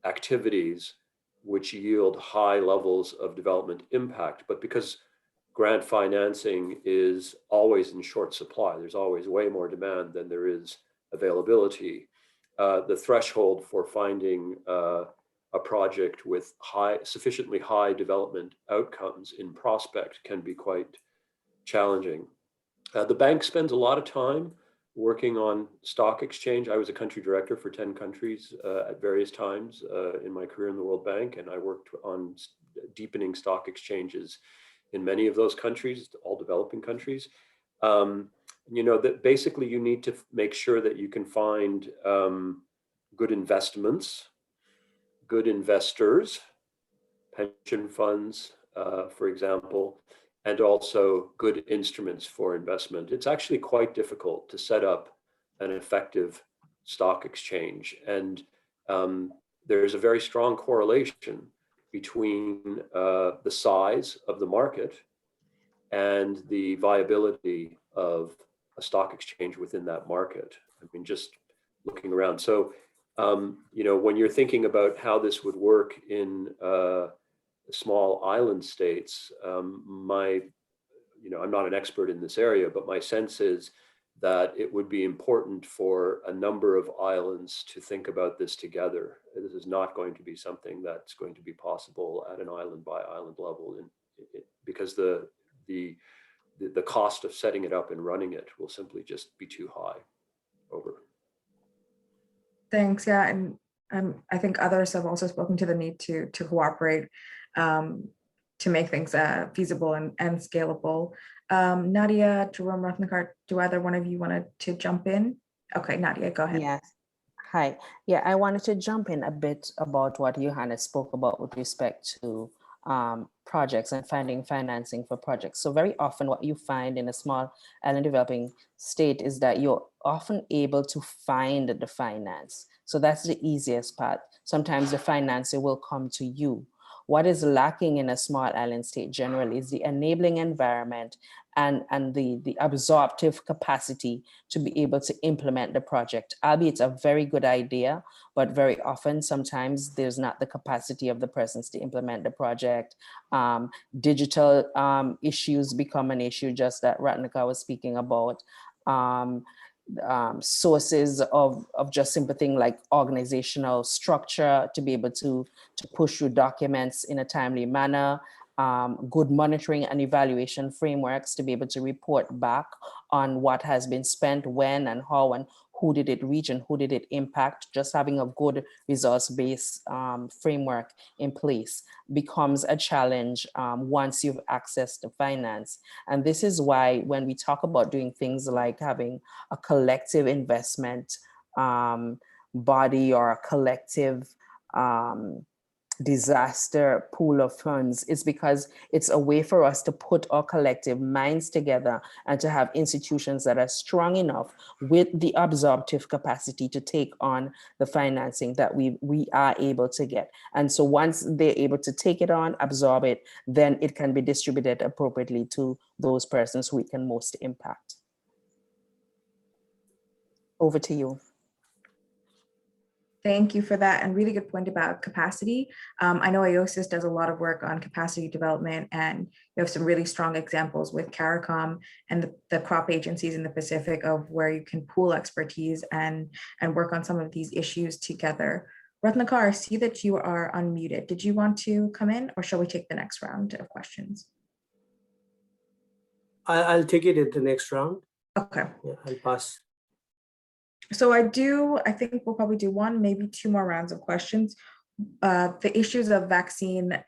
activities which yield high levels of development impact, but because grant financing is always in short supply, there's always way more demand than there is availability. The threshold for finding a project with sufficiently high development outcomes in prospect can be quite challenging. The bank spends a lot of time working on stock exchange. I was a country director for 10 countries at various times in my career in the World Bank, and I worked on deepening stock exchanges in many of those countries, all developing countries. That basically you need to make sure that you can find good investments, good investors, pension funds, for example, and also good instruments for investment. It's actually quite difficult to set up an effective stock exchange. And there's a very strong correlation between the size of the market and the viability of a stock exchange within that market. I mean, just looking around. So, you know, when you're thinking about how this would work in small island states, you know, I'm not an expert in this area, but my sense is that it would be important for a number of islands to think about this together. This is not going to be something that's going to be possible at an island by island level, because the cost of setting it up and running it will simply just be too high. Over. Thanks. Yeah, and I think others have also spoken to the need to cooperate to make things feasible and scalable. Nadia, Jerome, Ratnakar, do either one of you wanted to jump in? Okay, Nadia, go ahead. Yes. Hi. Yeah, I wanted to jump in a bit about what Johannes spoke about with respect to projects and finding financing for projects. So very often what you find in a small island developing state is that you're often able to find the finance. So that's the easiest part. Sometimes the financier will come to you. What is lacking in a small island state generally is the enabling environment and the absorptive capacity to be able to implement the project. Albeit it's a very good idea, but very often, sometimes there's not the capacity of the persons to implement the project. Digital issues become an issue, just that Ratnakar was speaking about. Sources of just simple thing like organizational structure to be able to push through documents in a timely manner, good monitoring and evaluation frameworks to be able to report back on what has been spent, when and how, and who did it reach and who did it impact. Just having a good results-based framework in place becomes a challenge once you've accessed the finance. And this is why when we talk about doing things like having a collective investment body or a collective disaster pool of funds, is because it's a way for us to put our collective minds together and to have institutions that are strong enough with the absorptive capacity to take on the financing that we are able to get. And so once they're able to take it on, absorb it, then it can be distributed appropriately to those persons who it can most impact. Over to you. Thank you for that, and really good point about capacity. I know AOSIS does a lot of work on capacity development, and you have some really strong examples with CARICOM and the crop agencies in the Pacific of where you can pool expertise and work on some of these issues together. Ratnakar, I see that you are unmuted. Did you want to come in, or shall we take the next round of questions? I'll take it in the next round. Okay. Yeah, I'll pass. So I think we'll probably do one, maybe two more rounds of questions. The issues of vaccine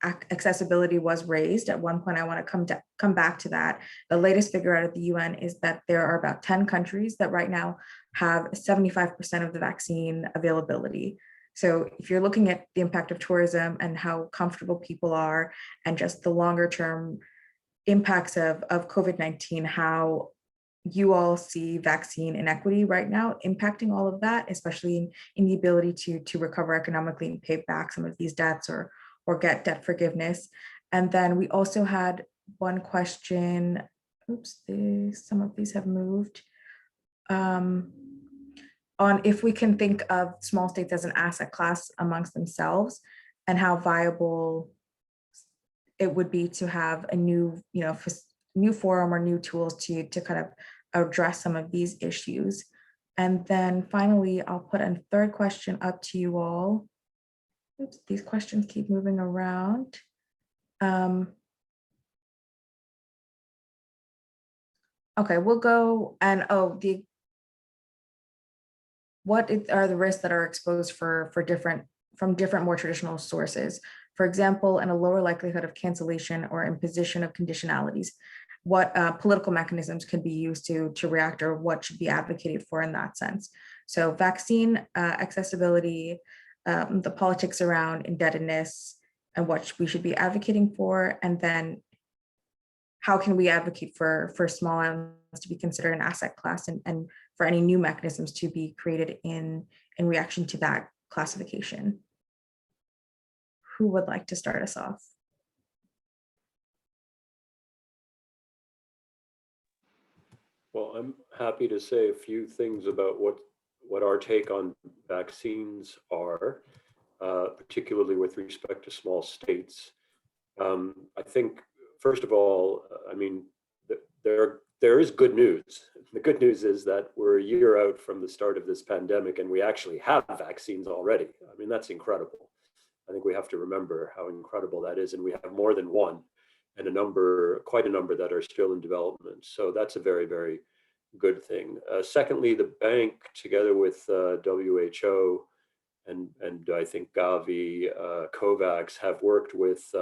accessibility was raised at one point. I want to come back to that. The latest figure out of the UN is that there are about 10 countries that right now have 75% of the vaccine availability. So if you're looking at the impact of tourism and how comfortable people are, and just the longer term impacts of COVID-19, how you all see vaccine inequity right now impacting all of that, especially in the ability to recover economically and pay back some of these debts or get debt forgiveness. And then we also had one question, oops, some of these have moved, on if we can think of small states as an asset class amongst themselves, and how viable it would be to have a new, new forum or new tools to kind of address some of these issues. And then finally, I'll put a third question up to you all. Oops, these questions keep moving around. Okay, we'll go and what are the risks that are exposed from different more traditional sources? For example, and a lower likelihood of cancellation or imposition of conditionalities. What political mechanisms can be used to react, or what should be advocated for in that sense? So vaccine accessibility, the politics around indebtedness, and what we should be advocating for, and then how can we advocate for small islands to be considered an asset class, and for any new mechanisms to be created in reaction to that classification. Who would like to start us off? Well, I'm happy to say a few things about what our take on vaccines are, particularly with respect to small states. I think, first of all, I mean, there is good news. The good news is that we're a year out from the start of this pandemic and we actually have vaccines already. I mean, that's incredible. I think we have to remember how incredible that is. And we have more than one and quite a number that are still in development. So that's a very, very good thing. Secondly, the bank, together with WHO and I think Gavi, COVAX, have worked with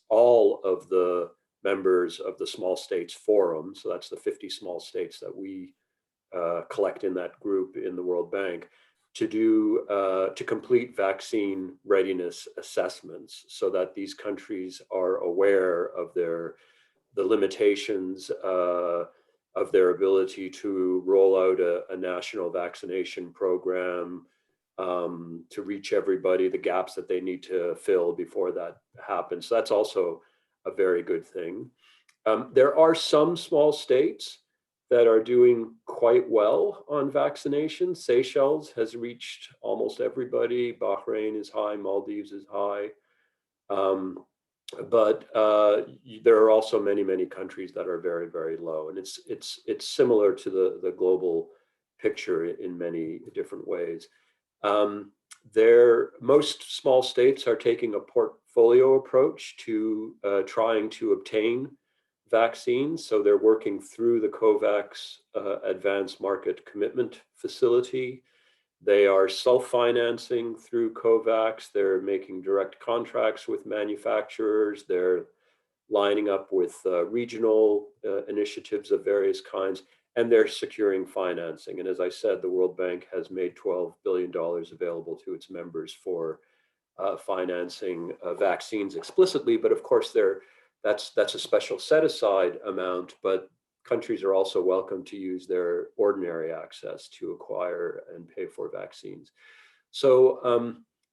all of the members of the Small States Forum. So that's the 50 small states that we collect in that group in the World Bank, to complete vaccine readiness assessments so that these countries are aware of the limitations of their ability to roll out a national vaccination program, to reach everybody, the gaps that they need to fill before that happens. So that's also a very good thing. There are some small states that are doing quite well on vaccination. Seychelles has reached almost everybody. Bahrain is high, Maldives is high. But there are also many, many countries that are very, very low. And it's similar to the global picture in many different ways. Most small states are taking a portfolio approach to trying to obtain vaccines. So they're working through the COVAX Advanced Market Commitment Facility. They are self-financing through COVAX. They're making direct contracts with manufacturers. They're lining up with regional initiatives of various kinds, and they're securing financing. And as I said, the World Bank has made $12 billion available to its members for financing vaccines explicitly. But of course, that's a special set-aside amount, but countries are also welcome to use their ordinary access to acquire and pay for vaccines. So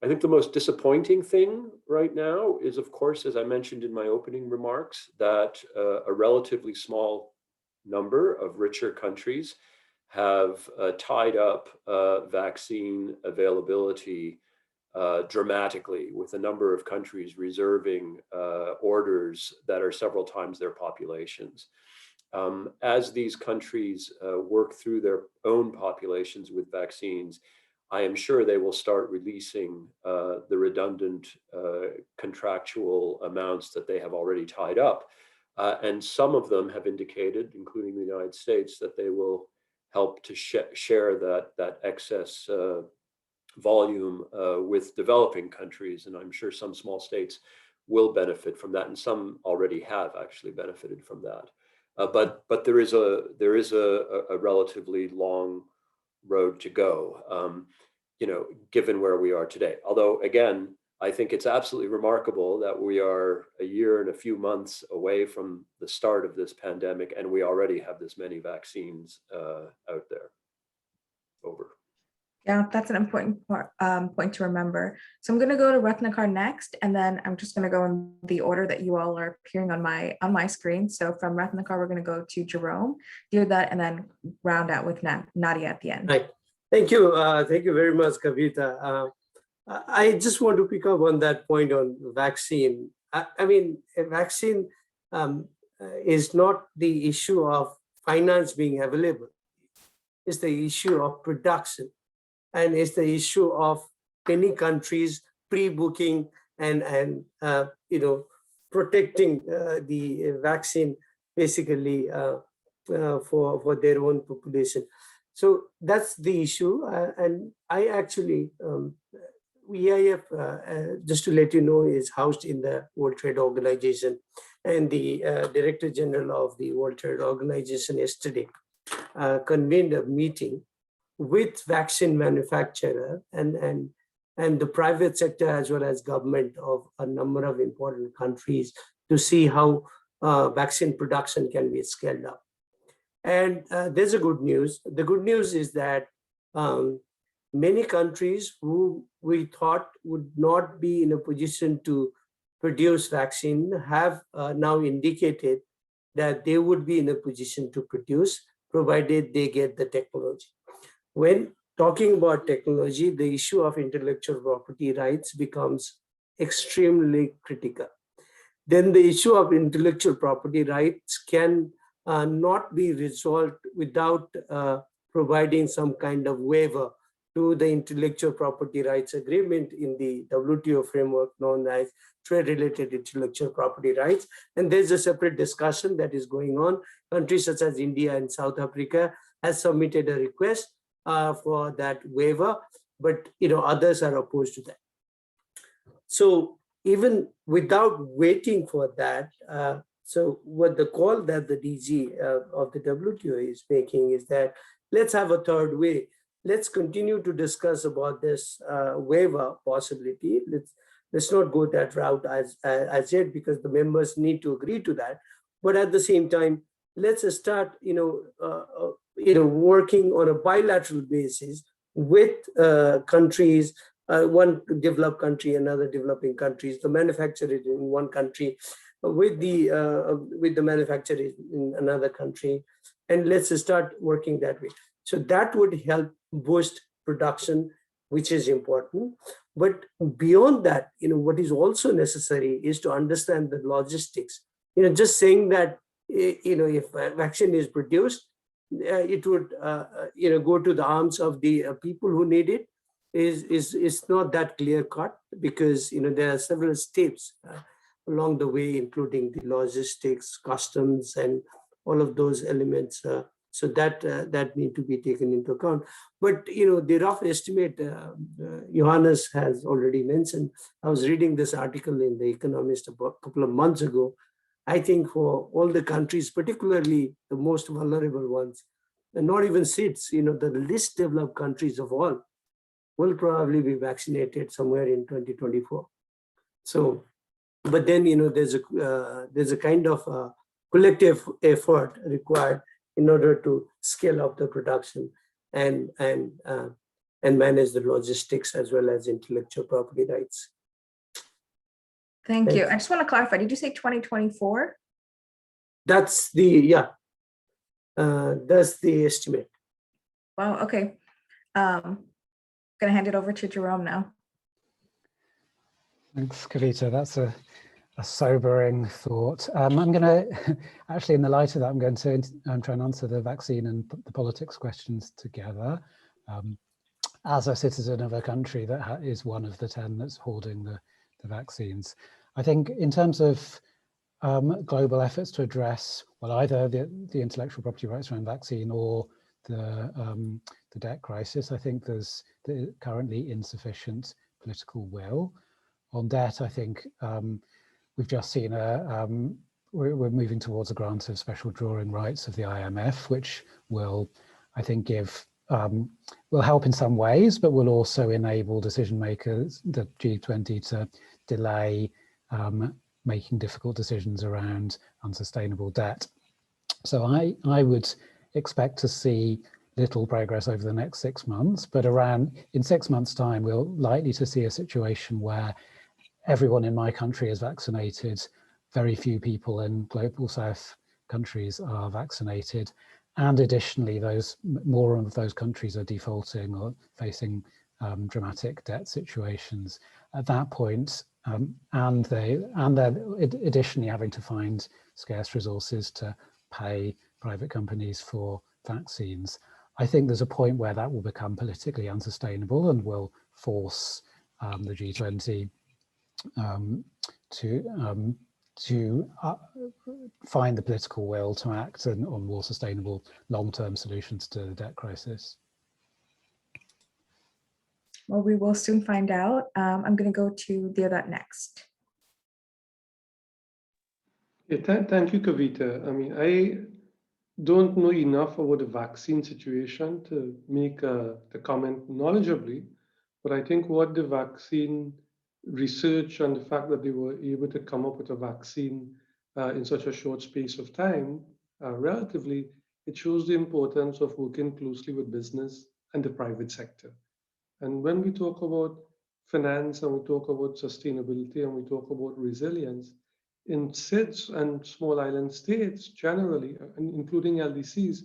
I think the most disappointing thing right now is, of course, as I mentioned in my opening remarks, that a relatively small number of richer countries have tied up vaccine availability dramatically, with a number of countries reserving orders that are several times their populations. As these countries work through their own populations with vaccines, I am sure they will start releasing the redundant contractual amounts that they have already tied up. And some of them have indicated, including the United States, that they will help to share that excess volume with developing countries. And I'm sure some small states will benefit from that, and some already have actually benefited from that. But there is a relatively long road to go, given where we are today. Although, again, I think it's absolutely remarkable that we are a year and a few months away from the start of this pandemic, and we already have this many vaccines out there. Over. Yeah, that's an important point to remember. So I'm going to go to Ratnakar next, and then I'm just going to go in the order that you all are appearing on my screen. So from Ratnakar, we're going to go to Jerome, Deodat, and then round out with Nadia at the end. Right. Thank you very much, Kavita. I just want to pick up on that point on vaccine. I mean, a vaccine is not the issue of finance being available. It's the issue of production. And it's the issue of many countries pre-booking and protecting the vaccine basically for their own population. So that's the issue. And I actually, EIF, just to let you know, is housed in the World Trade Organization, and the Director General of the World Trade Organization yesterday convened a meeting with vaccine manufacturer and the private sector as well as government of a number of important countries to see how vaccine production can be scaled up. And there's a good news. The good news is that many countries who we thought would not be in a position to produce vaccine have now indicated that they would be in a position to produce, provided they get the technology. When talking about technology, the issue of intellectual property rights becomes extremely critical. Then the issue of intellectual property rights can not be resolved without providing some kind of waiver to the intellectual property rights agreement in the WTO framework known as trade-related intellectual property rights. And there's a separate discussion that is going on. Countries such as India and South Africa has submitted a request for that waiver, but others are opposed to that. So even without waiting for that, so what the call that the DG of the WTO is making is that let's have a third way. Let's continue to discuss about this waiver possibility. Let's not go that route as yet, because the members need to agree to that. But at the same time, let's start, working on a bilateral basis with countries, one developed country, another developing countries, the manufacturers in one country with the manufacturers in another country, and let's start working that way. So that would help boost production, which is important. But beyond that, what is also necessary is to understand the logistics. Just saying that, if a vaccine is produced, it would, go to the arms of the people who need it is not that clear cut, because, there are several steps along the way, including the logistics, customs, and all of those elements. So that need to be taken into account. But the rough estimate, Johannes has already mentioned. I was reading this article in the Economist a couple of months ago. I think for all the countries, particularly the most vulnerable ones, and not even SIDS, the least developed countries of all, will probably be vaccinated somewhere in 2024. So, but then there's a kind of collective effort required in order to scale up the production and manage the logistics as well as intellectual property rights. Thank you. I just want to clarify, did you say 2024? That's the estimate. Wow, okay. Gonna hand it over to Jerome now. Thanks, Kavita. That's a sobering thought. I'm going to, actually in the light of that, I'm going to try and answer the vaccine and the politics questions together. As a citizen of a country that is one of the 10 that's hoarding the vaccines. I think in terms of global efforts to address, well, either the intellectual property rights around vaccine or the debt crisis, I think there's currently insufficient political will. On debt, I think we've just seen we're moving towards a grant of special drawing rights of the IMF, which will, I think, will help in some ways, but will also enable decision makers, the G20, to delay making difficult decisions around unsustainable debt. So I would expect to see little progress over the next 6 months, but in 6 months' time, we're likely to see a situation where everyone in my country is vaccinated. Very few people in global south countries are vaccinated. And additionally, more of those countries are defaulting or facing dramatic debt situations. At that point, and they're additionally having to find scarce resources to pay private companies for vaccines. I think there's a point where that will become politically unsustainable and will force the G20 to find the political will to act on more sustainable long-term solutions to the debt crisis. Well, we will soon find out. I'm going to go to Deodat next. Yeah, thank you, Kavita. I mean, I don't know enough about the vaccine situation to make the comment knowledgeably, but I think what the vaccine research and the fact that they were able to come up with a vaccine in such a short space of time, relatively, it shows the importance of working closely with business and the private sector. And when we talk about finance and we talk about sustainability and we talk about resilience, in SIDS and small island states generally, including LDCs,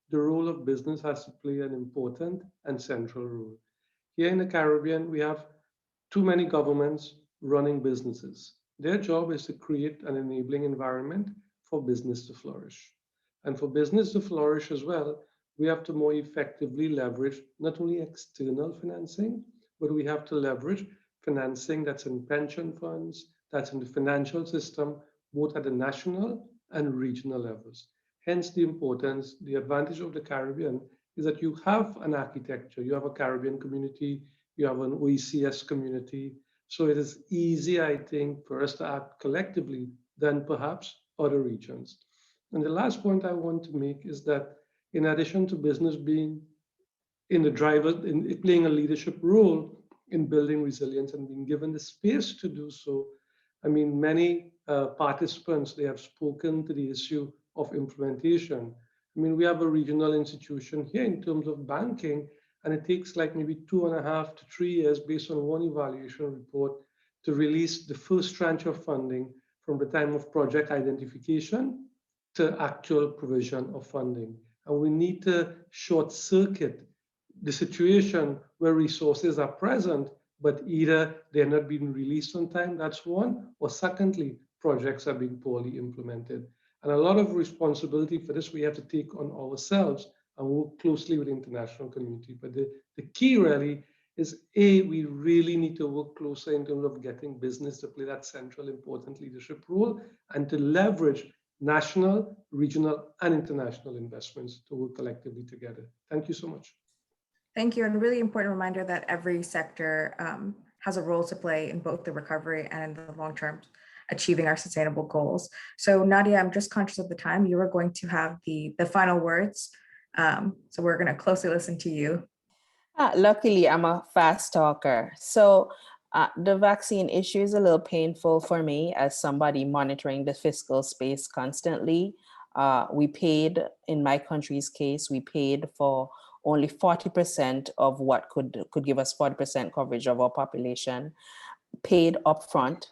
the role of business has to play an important and central role. Here in the Caribbean, we have too many governments running businesses. Their job is to create an enabling environment for business to flourish. And for business to flourish as well, we have to more effectively leverage not only external financing, but we have to leverage financing that's in pension funds, that's in the financial system, both at the national and regional levels. Hence the importance, the advantage of the Caribbean is that you have an architecture, you have a Caribbean community, you have an OECS community. So it is easy, I think, for us to act collectively than perhaps other regions. And the last point I want to make is that in addition to business being in the driver, in playing a leadership role in building resilience and being given the space to do so, I mean, many participants, they have spoken to the issue of implementation. I mean, we have a regional institution here in terms of banking, and it takes like maybe 2.5 to 3 years based on one evaluation report to release the first tranche of funding from the time of project identification to actual provision of funding. And we need to short circuit the situation where resources are present, but either they're not being released on time, that's one, or secondly, projects are being poorly implemented. And a lot of responsibility for this we have to take on ourselves and work closely with the international community. But the key really is, A, we really need to work closer in terms of getting business to play that central important leadership role and to leverage national, regional, and international investments to work collectively together. Thank you so much. Thank you. And a really important reminder that every sector has a role to play in both the recovery and in the long term achieving our sustainable goals. So Nadia, I'm just conscious of the time. You are going to have the final words. So we're going to closely listen to you. Luckily, I'm a fast talker. So the vaccine issue is a little painful for me as somebody monitoring the fiscal space constantly. We paid, in my country's case, we paid for only 40% of what could give us 40% coverage of our population, paid upfront.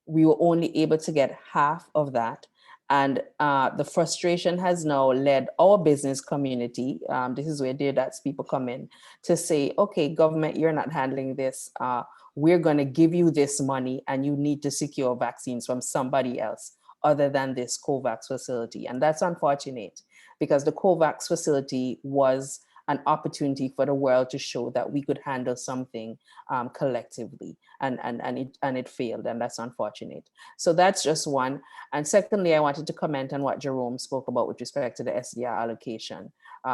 We were only able to get half of that. And the frustration has now led our business community, this is where Deodat's people come in, to say, okay, government, you're not handling this. We're going to give you this money and you need to secure vaccines from somebody else other than this COVAX facility. And that's unfortunate because the COVAX facility was an opportunity for the world to show that we could handle something collectively, and it failed, and that's unfortunate. So that's just one. And secondly, I wanted to comment on what Jerome spoke about with respect to the SDR allocation.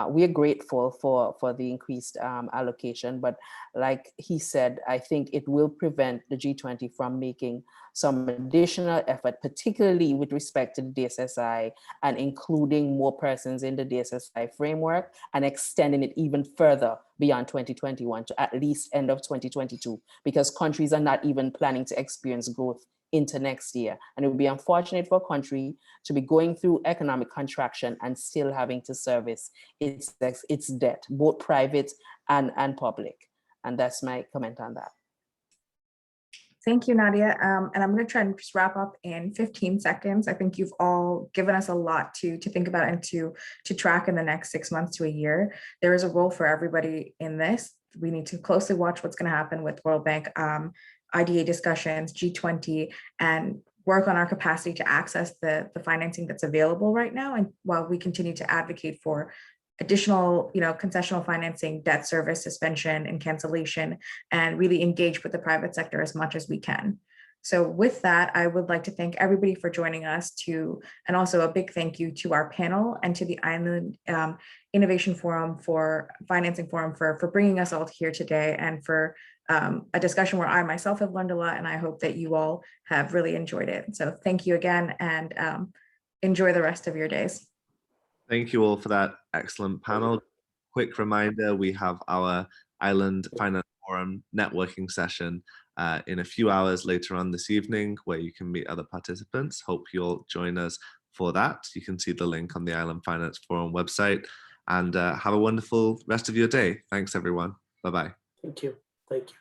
We are grateful for the increased allocation, but like he said, I think it will prevent the G20 from making some additional effort, particularly with respect to the DSSI and including more persons in the DSSI framework and extending it even further beyond 2021 to at least end of 2022, because countries are not even planning to experience growth into next year. And it would be unfortunate for a country to be going through economic contraction and still having to service its debt, both private and public. And that's my comment on that. Thank you, Nadia. And I'm going to try and just wrap up in 15 seconds. I think you've all given us a lot to think about and to track in the next 6 months to a year. There is a role for everybody in this. We need to closely watch what's going to happen with World Bank IDA discussions, G20, and work on our capacity to access the financing that's available right now. And while we continue to advocate for additional, concessional financing, debt service suspension and cancellation, and really engage with the private sector as much as we can. So with that, I would like to thank everybody for joining us and also a big thank you to our panel and to the Island Innovation Forum for Financing Forum for bringing us all here today and for a discussion where I myself have learned a lot, and I hope that you all have really enjoyed it. So thank you again, and enjoy the rest of your days. Thank you all for that excellent panel. Quick reminder, we have our Island Finance Forum networking session in a few hours later on this evening, where you can meet other participants. Hope you'll join us for that. You can see the link on the Island Finance Forum website, and have a wonderful rest of your day. Thanks, everyone. Bye-bye. Thank you. Thank you.